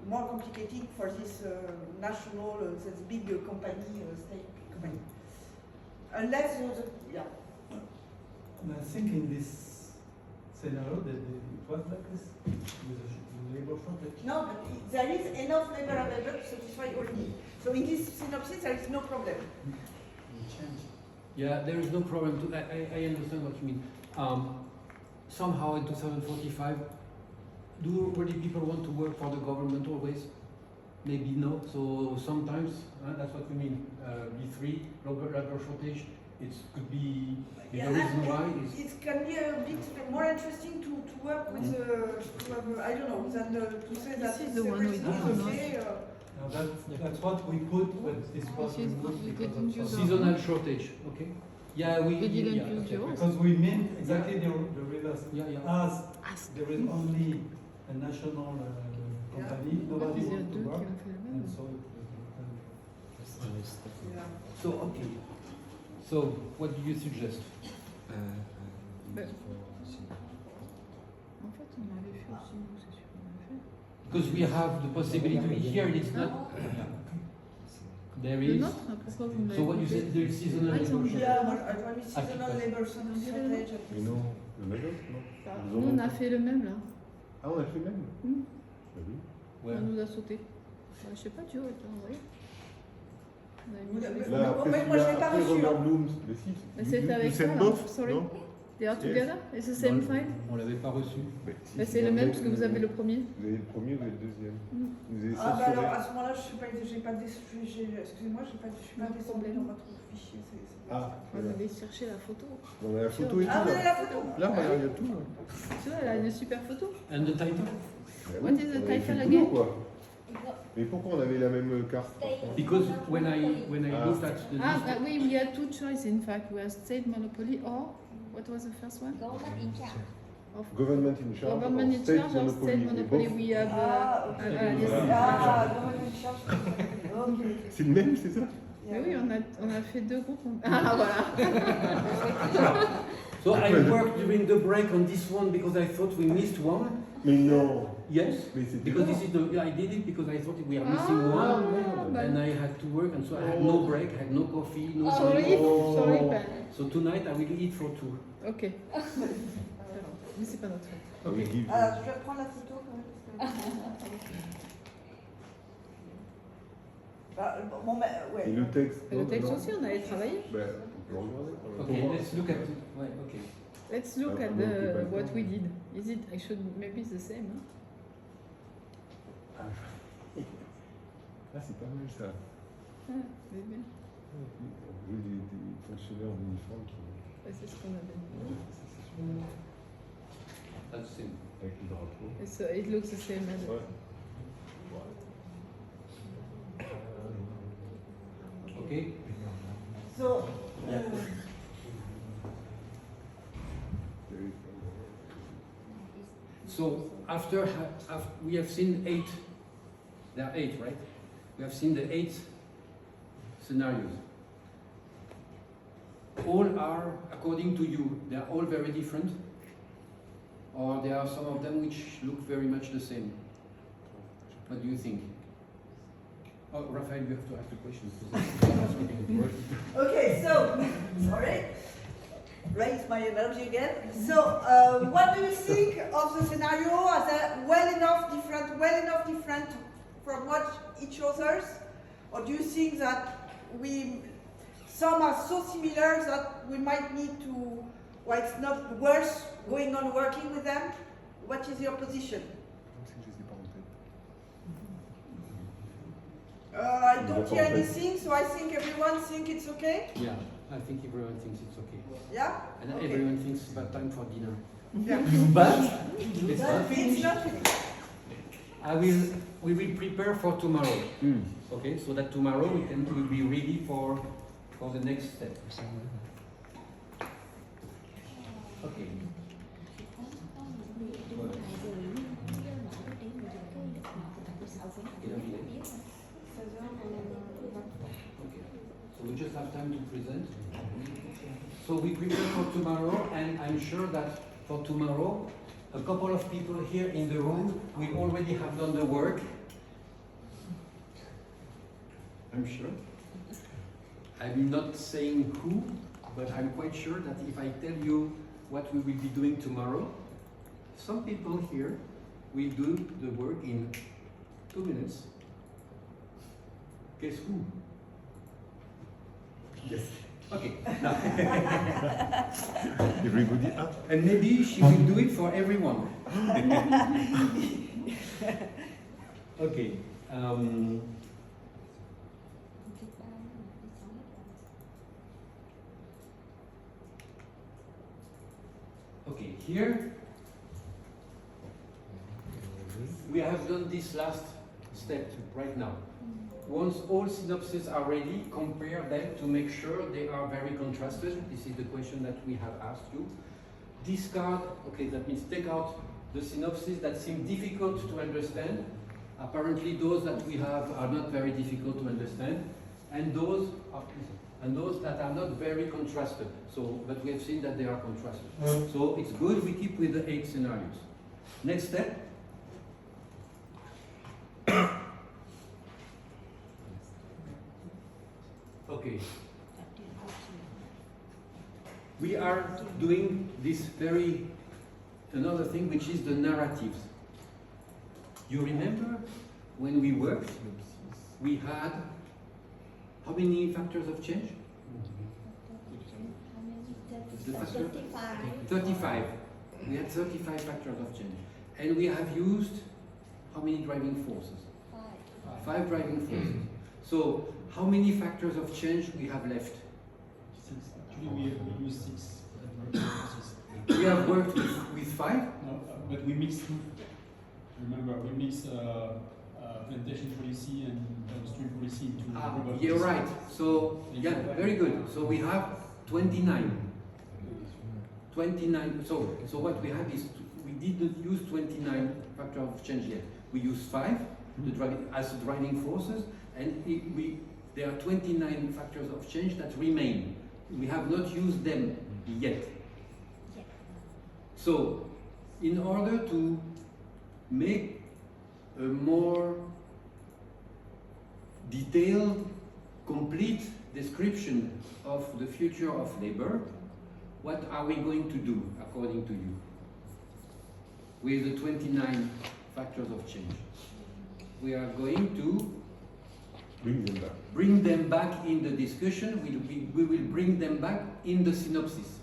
more complicated for this national, this big company, state company. Unless, yeah. And I think in this scenario that it was like this, with the labor shortage. No, but there is enough labor available to satisfy all needs. So in this synopsis, there is no problem. We change. Yeah, there is no problem. I understand what you mean. Somehow in 2045, do really people want to work for the government always? Maybe no. So sometimes that's what we mean. B3 labor shortage. It could be the reason why it can be a bit more interesting to work with I don't know than to say that This is the one we everything do, is no? okay. That's what we put with this was Which is removed we because didn't of use some- seasonal shortage. Okay. Yeah, We didn't yeah, use okay. yours. Because we meant exactly the reverse. Yeah, yeah. As there is only a national company, nobody Il y a wants to deux qui work, ont fait le and même. so Yeah. So okay. So what do you suggest? Ben, en fait, on avait fait aussi, nous, c'est sûr qu'on a fait. Because we have the possibility here. It's not. There Le is. nôtre, pourquoi vous me l'avez So what you coupé? said there is seasonal Ah, ils labor ont shortage. Yeah, when we seasonal labor shortage. Mais non, le major, non. Bah, Ils ont nous, on a monté. fait le même là. Ah, on a fait le même Hmm. Bah oui. Ouais. On nous a sauté. Bah, je sais pas, tu vois, envoyé. On avait mis Vous les- l'avez- Là, après, moi, je l'ai pas après reçu, Robert hein. Bloom, mais si. Mais c'était avec ça, same là, both, sorry. non They are together? It's the same file? On l'avait pas reçu. Mais si, Bah, c'est le même parce que vous avez le premier. Vous avez le premier, vous avez le deuxième. Mm. Vous avez Ah bah censuré. alors à ce moment-là, je suis pas, j'ai pas excusez-moi, je suis pas Pas de descendu problème. dans votre fichier. Ah, On voilà. avait cherché la photo. On a la photo et tout. Ah, vous avez là. la photo. Là, regarde, il y a tout. Là. Tu vois, elle a une super photo. And the title? Bah What oui, is the on avait title fait le again? boulot, quoi. Mais pourquoi on avait la même carte? Because when I looked at the Ah, list, we had two choices in fact. We had state monopoly or what was the first one? Government in charge. Of Government in charge government or in state charge or monopoly. state Et monopoly. both. We have Ah, ok. yes. Ah, government in charge. Ok. C'est le même, c'est ça? Mais oui, on a fait deux groupes. Ah voilà. so I worked during the break on this one because I thought we missed one. Mais non. Yes, Mais c'était because là. this is the I did it because I thought we are missing Ah, one, bah. and I had to work, and so I had no break, had no coffee, no Sorry, sleep. sorry, Ben. So tonight I will eat for two. Ok. Mais c'est pas notre faute. Okay. Alors, je vais prendre la photo quand même. Parce que... Bah, bon, bah, ouais. Et le texte? Et le texte non. aussi, on avait travaillé. Ben, on peut regarder. Okay, let's look at it. Right, okay. Let's look Ah, at non, c'est pas le what temps. we did. Is it? I should maybe it's the same. Huh? Ah, c'est pas mal ça. Ah, c'est bien. Oui, des fonctionnaires d'uniforme qui. Ouais, c'est ce qu'on avait dit. That's the same. Avec le drapeau. So it looks the same. As Ouais. Okay. So, So after we have seen 8, there are 8, right? We have seen the 8 scenarios. All are, according to you, they are all very different, or there are some of them which look very much the same. What do you think? Oh, Raphael, you have to ask the question. okay, so, sorry. Raise my energy again. So, what do you think of the scenario? Are they well enough different from what each others? Or do you think that some are so similar that we might need to, well, it's not worth going on working with them? What is your position? I don't hear anything, so I think everyone thinks it's okay. Yeah, I think everyone thinks it's okay. Yeah? And Okay. everyone thinks it's about time for dinner. Yeah. But it's not It's finished. not finished. we will prepare for tomorrow. Okay, so that tomorrow we'll be ready for the next step. Okay. Okay. So we just have time to present. So we prepare for tomorrow, and I'm sure that for tomorrow, a couple of people here in the room will already have done the work. I'm sure. I'm not saying who, but I'm quite sure that if I tell you what we will be doing tomorrow, some people here will do the work in 2 minutes. Guess who? Yes. Okay. Everybody. And maybe she will do it for everyone. Okay. Okay, here we have done this last step right now. Once all synopses are ready, compare them to make sure they are very contrasted. This is the question that we have asked you. Discard, okay, that means take out the synopses that seem difficult to understand. Apparently those that we have are not very difficult to understand, and those that are not very contrasted. So, but we have seen that they are contrasted. So it's good we keep with the 8 scenarios. Next step. Okay. We are doing this another thing, which is the narratives. You remember when we worked, we had how many factors of change? 35. We had 35 factors of change. And we have used how many driving forces? 5 driving forces. So how many factors of change we have left? 6. Actually, we use 6. We have worked with 5? No, but we mix 2. Remember, we mix plantation policy and downstream policy into global you're policy. right. So, yeah, very good. So we have 29. 29. So what we have is, we didn't use 29 factors of change yet. We use 5 as driving forces, and there are 29 factors of change that remain. We have not used them yet. So, in order to make a more detailed, complete description of the future of labor, what are we going to do, according to you, with the 29 factors of change? We are going to bring them back in the discussion. We will bring them back in the synopsis.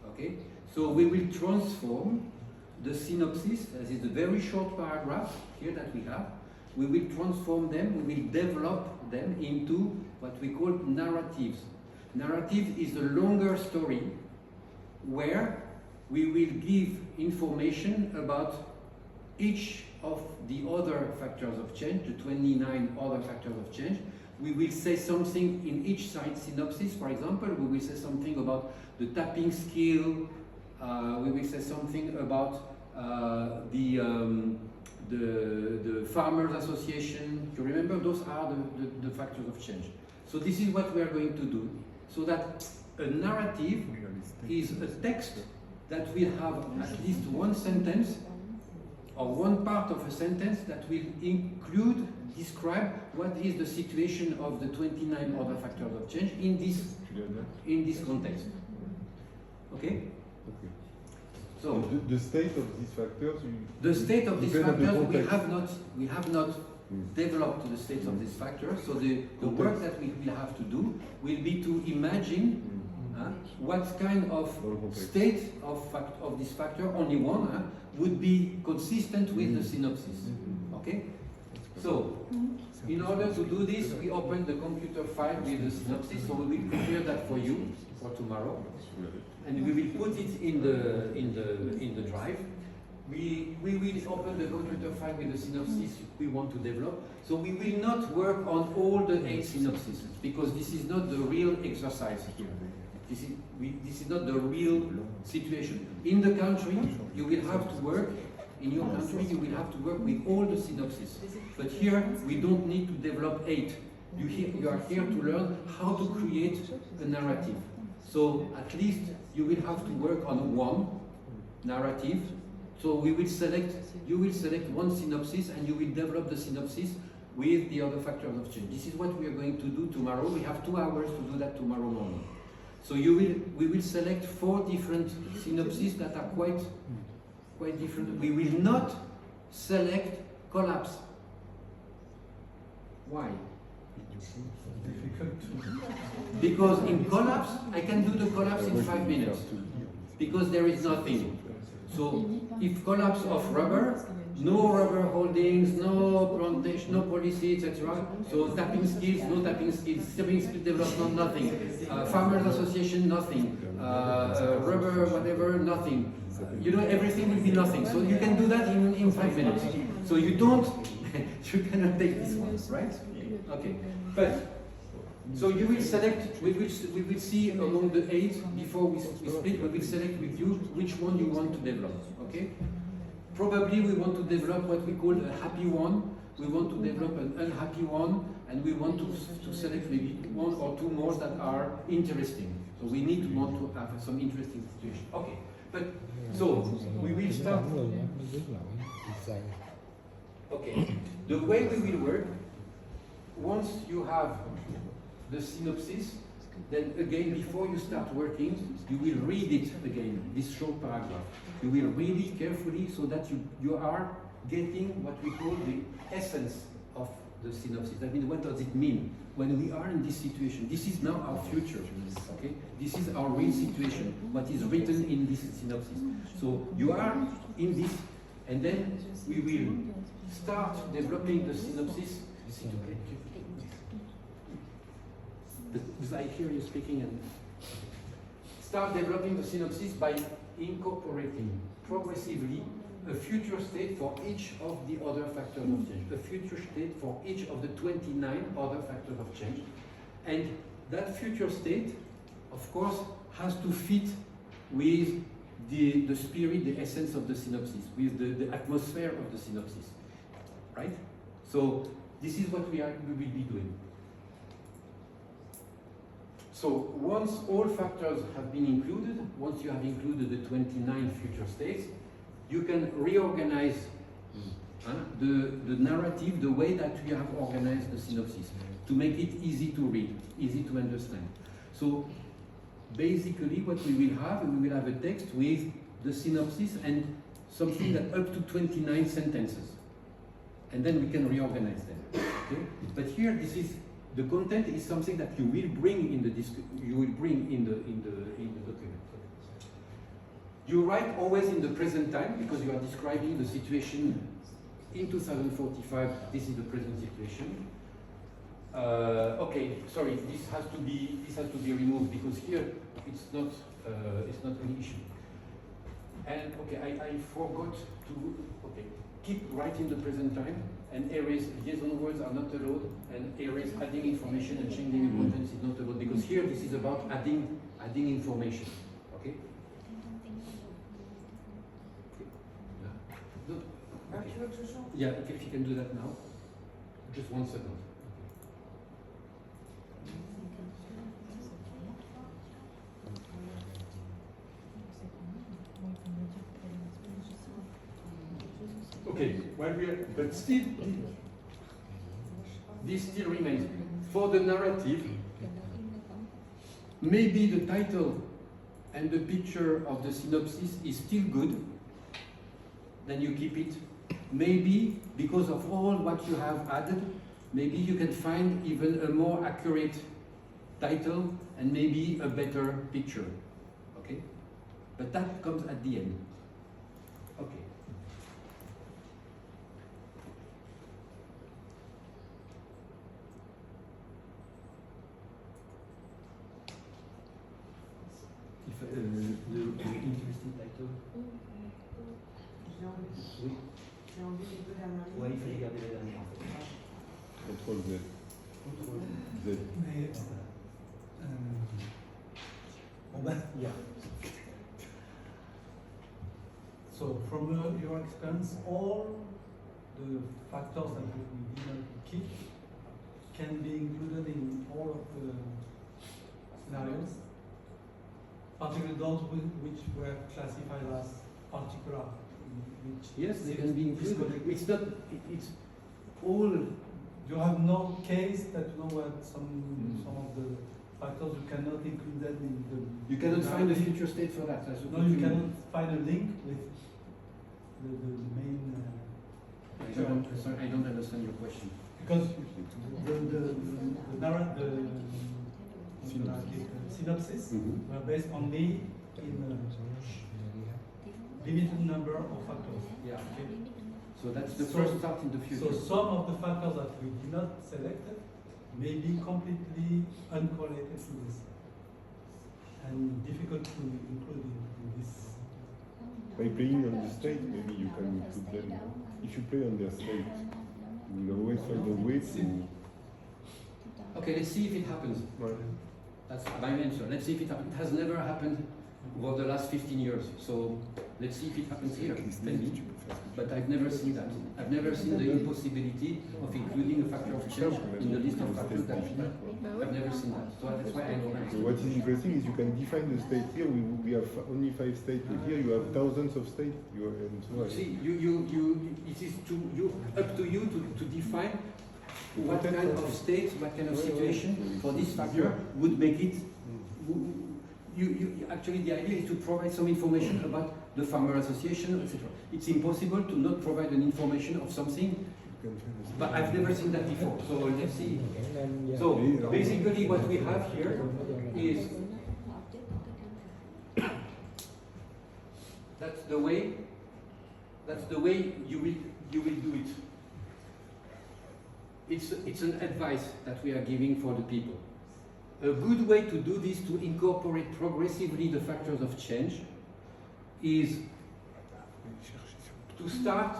Okay? So we will transform the synopsis, as is the very short paragraph here that we have. We will transform them, we will develop them into what we call narratives. Narrative is a longer story where we will give information about each of the other factors of change, the 29 other factors of change. We will say something in each side synopsis. For example, we will say something about the tapping skill. We will say something about the Farmers Association. You remember, those are the factors of change. So this is what we are going to do. So that a narrative is a text that will have at least one sentence or one part of a sentence that will describe what is the situation of the 29 other factors of change in this context. Okay? So the state of these factors. The state of these factors, we have not developed the states of these factors. So the work that we will have to do will be to imagine what kind of state of this factor, only one, would be consistent with the synopsis. Okay? So, in order to do this, we open the computer file with the synopsis. So we will prepare that for you for tomorrow, and we will put it in the drive. we will open the computer file with the synopsis we want to develop. So we will not work on all the 8 synopses because this is not the real exercise here. This is not the real situation. In the country, you will have to work, in your country, you will have to work with all the synopses. But here, we don't need to develop 8. You are here to learn how to create a narrative. So at least you will have to work on one narrative. So you will select one synopsis and you will develop the synopsis with the other factors of change. This is what we are going to do tomorrow. We have 2 hours to do that tomorrow morning. So we will select 4 different synopses that are quite different. We will not select collapse. Why? Because in collapse, I can do the collapse in 5 minutes. Because there is nothing. So if collapse of rubber, no rubber holdings, no plantation, no policy, etc. So tapping skills, no tapping skills, tapping skill development, nothing. Farmers association, nothing. Rubber, whatever, nothing. You know, everything will be nothing. So you can do that in 5 minutes. So you don't, you cannot take this one, right? Okay. But so you will select. We will see among the 8 before we split. We will select with you which one you want to develop. Okay. Probably we want to develop what we call a happy one. We want to develop an unhappy one, and we want to select maybe 1 or 2 more that are interesting. So we want to have some interesting situation. Okay. But so we will start. Okay. The way we will work. Once you have the synopsis, then again, before you start working, you will read it again, this short paragraph. You will read it carefully so that you are getting what we call the essence of the synopsis. I mean, what does it mean when we are in this situation? This is now our future, okay? This is our real situation, what is written in this synopsis. So you are in this, and then we will start developing the synopsis. Because I hear you speaking, and start developing the synopsis by incorporating progressively a future state for each of the other factors of change, a future state for each of the 29 other factors of change. And that future state, of course, has to fit with the spirit, the essence of the synopsis, with the atmosphere of the synopsis, right? So this is what we will be doing. So once all factors have been included, once you have included the 29 future states, you can reorganize the narrative the way that we have organized the synopsis to make it easy to read, easy to understand. So basically what we will have a text with the synopsis and something that up to 29 sentences. And then we can reorganize them. Okay? But here the content is something that you will bring in the document. You write always in the present time because you are describing the situation in 2045. This is the present situation. Okay, sorry, this has to be removed because here it's not an issue. And okay, I forgot to keep writing the present time. And erase liaison words are not allowed, and erase adding information and changing importance is not allowed, because here this is about adding information. Okay? No. Okay. Yeah, if you can do that now. Just 1 second. Okay, but still, this still remains. For the narrative, maybe the title and the picture of the synopsis is still good, then you keep it. Maybe, because of all what you have added, maybe you can find even a more accurate title and maybe a better picture, okay? But that comes at the end. Okay. The interesting title. J'ai envie de donner un avis. Ouais, il fallait garder la dernière en fait. Contrôle Z. Z. Mais, bon ben, yeah. So from your experience, all the factors that we did not keep can be included in all of the scenarios, particularly those which were classified as particular. Which Yes, they can be included. disconnected. It's not. It's all. You have no case that you know what some of the factors you cannot include them in the. You cannot find a future state for that. That's No, what you mean. cannot find a link with the main. I don't understand your question. Because synopsis Mhm. were based only in a limited number of factors. Yeah. Okay. So that's the So- first start in the So future. some of the factors that we did not select may be completely uncorrelated to this and difficult to include in this. By playing on the state, maybe you can include them. If you play on their state, you will always find a way to. Okay, let's see if it happens. That's my answer. Let's see if it happens. It has never happened over the last 15 years. So let's see if it happens here. Maybe. But I've never seen that. I've never seen the impossibility of including a factor of change in the list of factors that I've never seen that. So that's why I don't So understand. what is interesting is you can define the state here. We have only 5 states, but here you have thousands of states. And so on. See, it is up to you to define what kind of state, what kind of situation for this factor would make it. Actually, the idea is to provide some information about the farmer association, etc. It's impossible to not provide an information of something, but I've never seen that before. So let's see. So basically, what we have here is that's the way you will do it. It's an advice that we are giving for the people. A good way to do this, to incorporate progressively the factors of change, is to start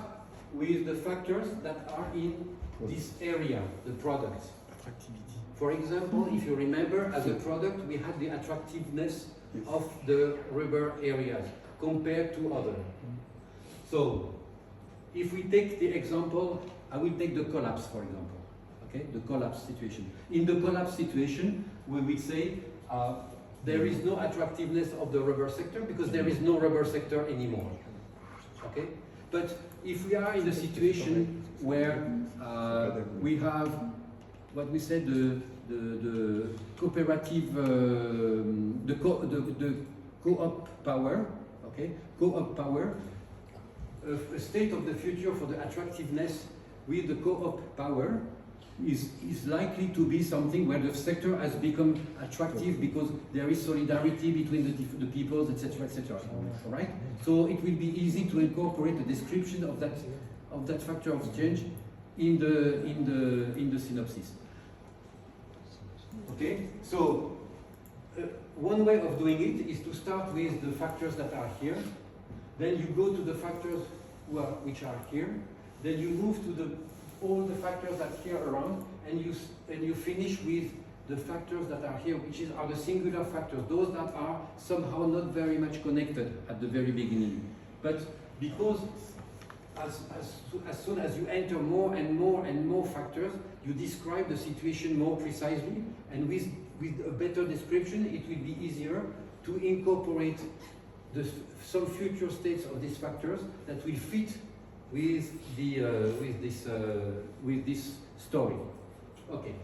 with the factors that are in this area, the products. For example, if you remember, as a product, we had the attractiveness of the rubber areas compared to other. So, if we take the example, I will take the collapse, for example. Okay, the collapse situation. In the collapse situation, we will say there is no attractiveness of the rubber sector because there is no rubber sector anymore. Okay, but if we are in a situation where we have what we said the cooperative the co-op power, okay, co-op power, a state of the future for the attractiveness with the co-op power is likely to be something where the sector has become attractive because there is solidarity between the peoples, etc., etc. All right. So it will be easy to incorporate a description of that factor of change in the synopsis. Okay. So one way of doing it is to start with the factors that are here. Then you go to the factors which are here. Then you move to all the factors that are here around, and you finish with the factors that are here, which are the singular factors, those that are somehow not very much connected at the very beginning. But because as soon as you enter more and more and more factors, you describe the situation more precisely, and with a better description, it will be easier to incorporate some future states of these factors that will fit with this story. Okay,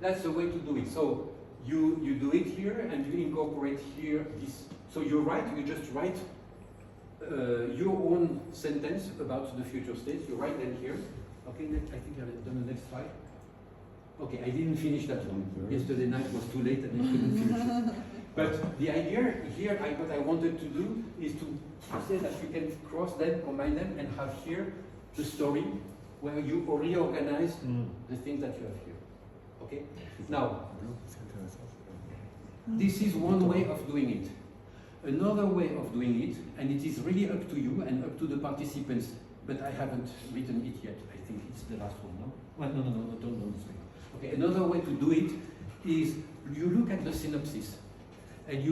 that's the way to do it. So you do it here, and you incorporate here this. So you just write your own sentence about the future states. You write them here. Okay, I think I've done the next slide. Okay, I didn't finish that one. Yesterday night was too late and I couldn't finish it. But the idea here, what I wanted to do is to say that you can cross them, combine them, and have here the story where you reorganize the things that you have here. Okay? Now, this is one way of doing it. another way of doing it, and it is really up to you and up to the participants, but I haven't written it yet. I think it's the last one, no? Well, no, don't go this way. Okay, another way to do it is you look at the synopsis, and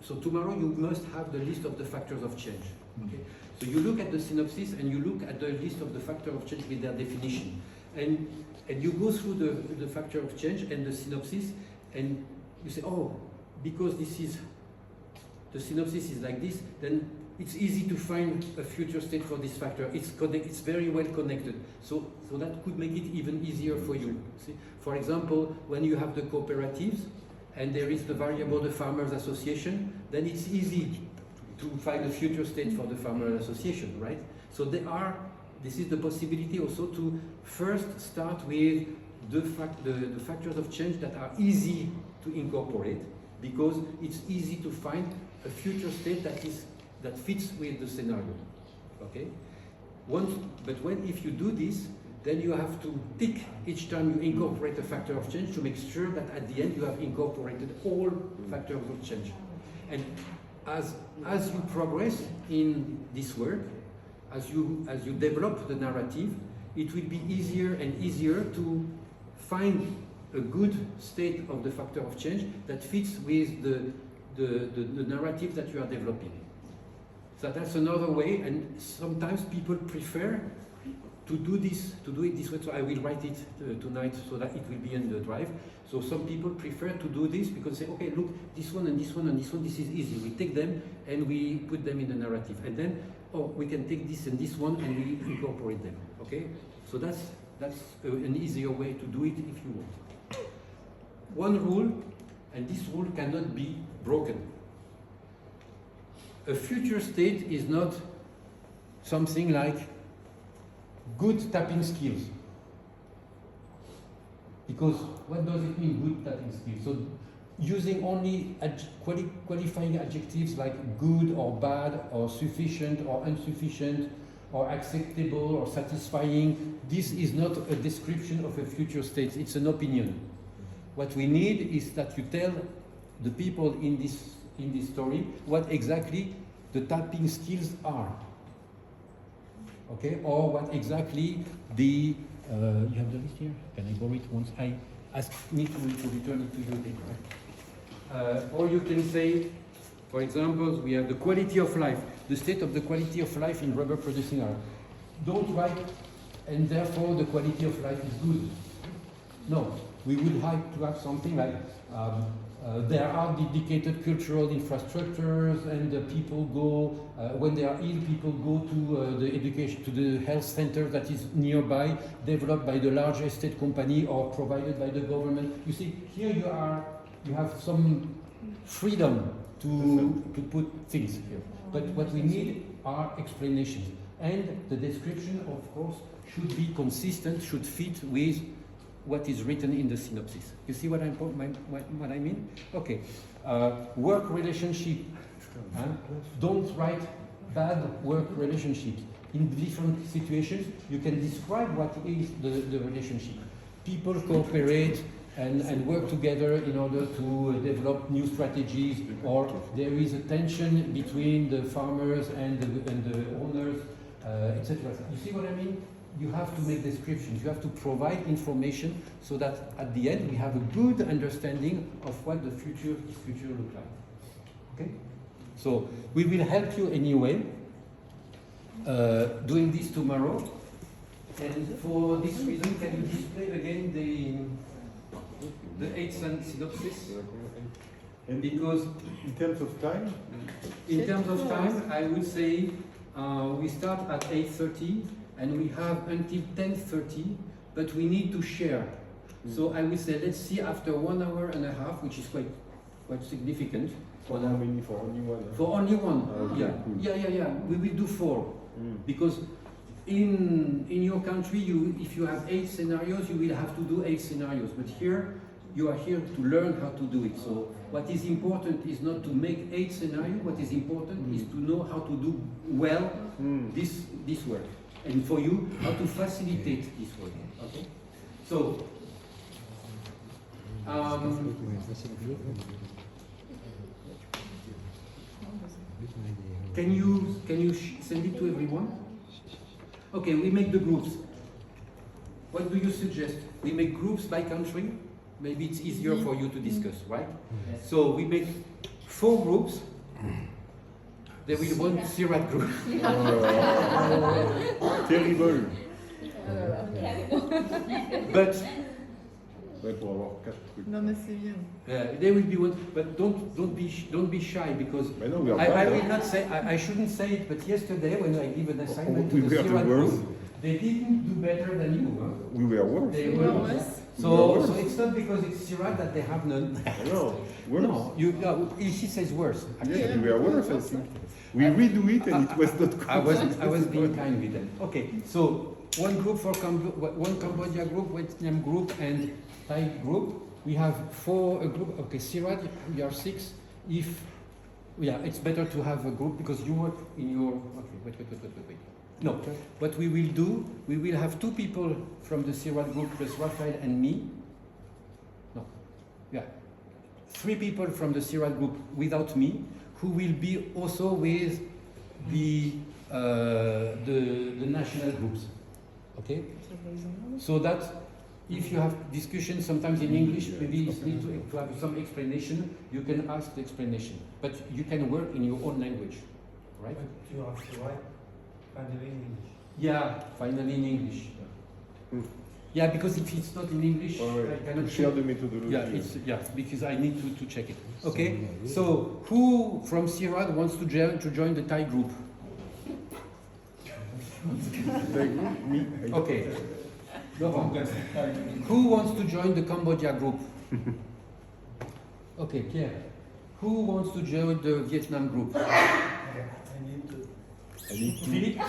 so tomorrow you must have the list of the factors of change. Okay? So you look at the synopsis and you look at the list of the factors of change with their definition. And you go through the factor of change and the synopsis, and you say, oh, because the synopsis is like this, then it's easy to find a future state for this factor. It's very well connected. So that could make it even easier for you. See? For example, when you have the cooperatives, and there is the variable, the Farmers Association, then it's easy to find a future state for the Farmers Association, right? So this is the possibility also to first start with the factors of change that are easy to incorporate, because it's easy to find a future state that fits with the scenario, okay? If you do this, then you have to tick each time you incorporate a factor of change to make sure that at the end you have incorporated all factors of change. And as you progress in this work, as you develop the narrative, it will be easier and easier to find a good state of the factor of change that fits with the narrative that you are developing. So that's another way, and sometimes people prefer to do it this way. So I will write it tonight so that it will be in the drive. So some people prefer to do this because they say, okay, look, this one and this one and this one, this is easy. We take them and we put them in the narrative. And then, we can take this and this one and we incorporate them, okay? So that's an easier way to do it if you want. One rule, and this rule cannot be broken. A future state is not something like good tapping skills. Because what does it mean, good tapping skills? So using only qualifying adjectives like good or bad or sufficient or insufficient or acceptable or satisfying, this is not a description of a future state, it's an opinion. What we need is that you tell the people in this story what exactly the tapping skills are. Okay, or what exactly you have the list here? Can I borrow it once I ask me to return it to you later? Or you can say, for example, we have the quality of life, the state of the quality of life in rubber producing area. Don't write, and therefore the quality of life is good. No, we would like to have something like there are dedicated cultural infrastructures, and people go, when they are ill, people go to the education, to the health center that is nearby, developed by the large estate company or provided by the government. You see, here you have some freedom to put things here. But what we need are explanations. And the description, of course, should be consistent, should fit with what is written in the synopsis. You see what I mean? Okay. Work relationship. Don't write bad work relationships. In different situations, you can describe what is the relationship. People cooperate and work together in order to develop new strategies, or there is a tension between the farmers and the owners, etc. You see what I mean? You have to make descriptions, you have to provide information so that at the end we have a good understanding of what the future looks like. Okay? So we will help you anyway doing this tomorrow. And for this reason, can you display again the 8 synopsis? And because in terms of time? In terms of time, I would say we start at 8:30 and we have until 10:30, but we need to share. So I would say, let's see, after 1 hour and a half, which is quite significant. For how many? For only one? For only one, okay, yeah. cool. Yeah. We will do 4. Because in your country, if you have 8 scenarios, you will have to do 8 scenarios. But here, you are here to learn how to do it. So what is important is not to make 8 scenarios. What is important is to know how to do well this work. And for you, how to facilitate this work. Okay? So, Can you send it to everyone? Okay, we make the groups. What do you suggest? We make groups by country. Maybe it's easier for you to discuss, right? So we make 4 groups. There will be one Sirat group. Terrible. But Ouais, pour avoir 4 trucs. Non mais c'est bien. there will be one. But don't be shy because Mais non, we are I bad, will hein. not say I shouldn't say it. But yesterday when I give an assignment to We the were the Sirat worst. group, they didn't do better than you. Huh? We were worse. They We were were worse. worse. So it's not because it's Sirat that they have none. No, worse. No, he says worse. Actually. Yes, we were worse, I think. We redo it and it was not good. I was being kind with them. Okay, so one group for one Cambodia group, Vietnam group, and Thai group. We have 4 a group. Okay, Sirat, we are 6. It's better to have a group because you work in your. Okay, wait. No, what we will do, we will have 2 people from the Sirat group plus Raphael and me. No, 3 people from the Sirat group without me, who will be also with the national groups. Okay, so that if you have discussions sometimes in English, maybe you need to have some explanation. You can ask the explanation, but you can work in your own language, right? But you have to write finally in English. Yeah, finally in English. Mm. Yeah, because if it's not in English, I cannot share the methodology. Yeah, because I need to check it. Okay, so who from Sirat wants to join the Thai group? Me. Okay. Laurent. Who wants to join the Cambodia group? Okay, Pierre. Who wants to join the Vietnam group? I need to. Philippe?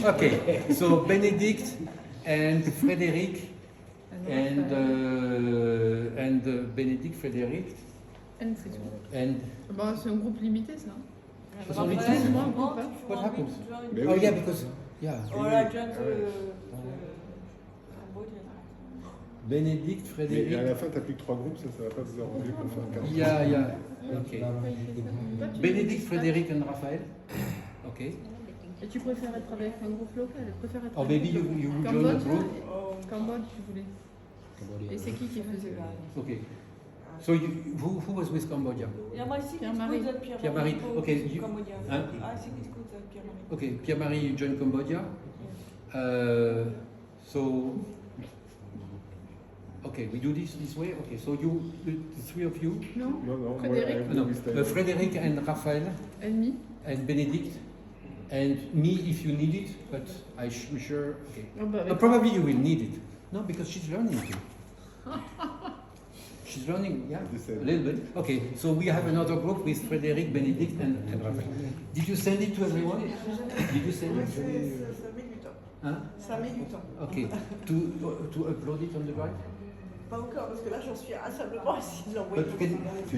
Okay, so Benedict and Frédéric and Benedict, Frédéric And c'est tout. and Bah, c'est un groupe limité ça. It's only Raphaël, two. moi, un groupe, hein. What happens? Mais Oh oui. yeah, because Or I joined Ouais. Cambodia. Benedict, Mais Frédéric. à la fin, t'as plus que 3 groupes, ça va pas vous arranger pour faire 4. Yeah. Okay. Pourquoi il fait ça? Toi, tu- Benedict, Frédéric and Raphaël. Okay. Et tu préfères être avec un groupe local? Tu préfères être Or avec maybe un you groupe join the Cambodge, group. Cambodge, tu voulais. Et c'est qui faisait? Okay. So who was with Cambodia? Yeah, I think Pierre-Marie. it's good that Pierre-Marie, Pierre-Marie okay, goes to you- Cambodia. Huh? I think it's good that Pierre-Marie. Okay, Pierre-Marie, you joined Cambodia. So, okay, we do this way. Okay, so the 3 of you, Non? Non, non, Frédéric. moi, no, Frédéric and Raphaël Ennemi? and Benedict, and me if you need it, but I'm sure. Okay, Oh, bah, avec- probably you will need it. No, because she's learning too. She's learning, yeah, The same. a little bit. Okay, so we have another group with Frédéric, Benedict, and Raphaël. Did you send it to everyone? Did you send it? Ça met du temps. Huh? Ça met du temps. Okay, to upload it on the drive? Pas encore, parce que là j'en suis à simplement essayer de l'envoyer. But can,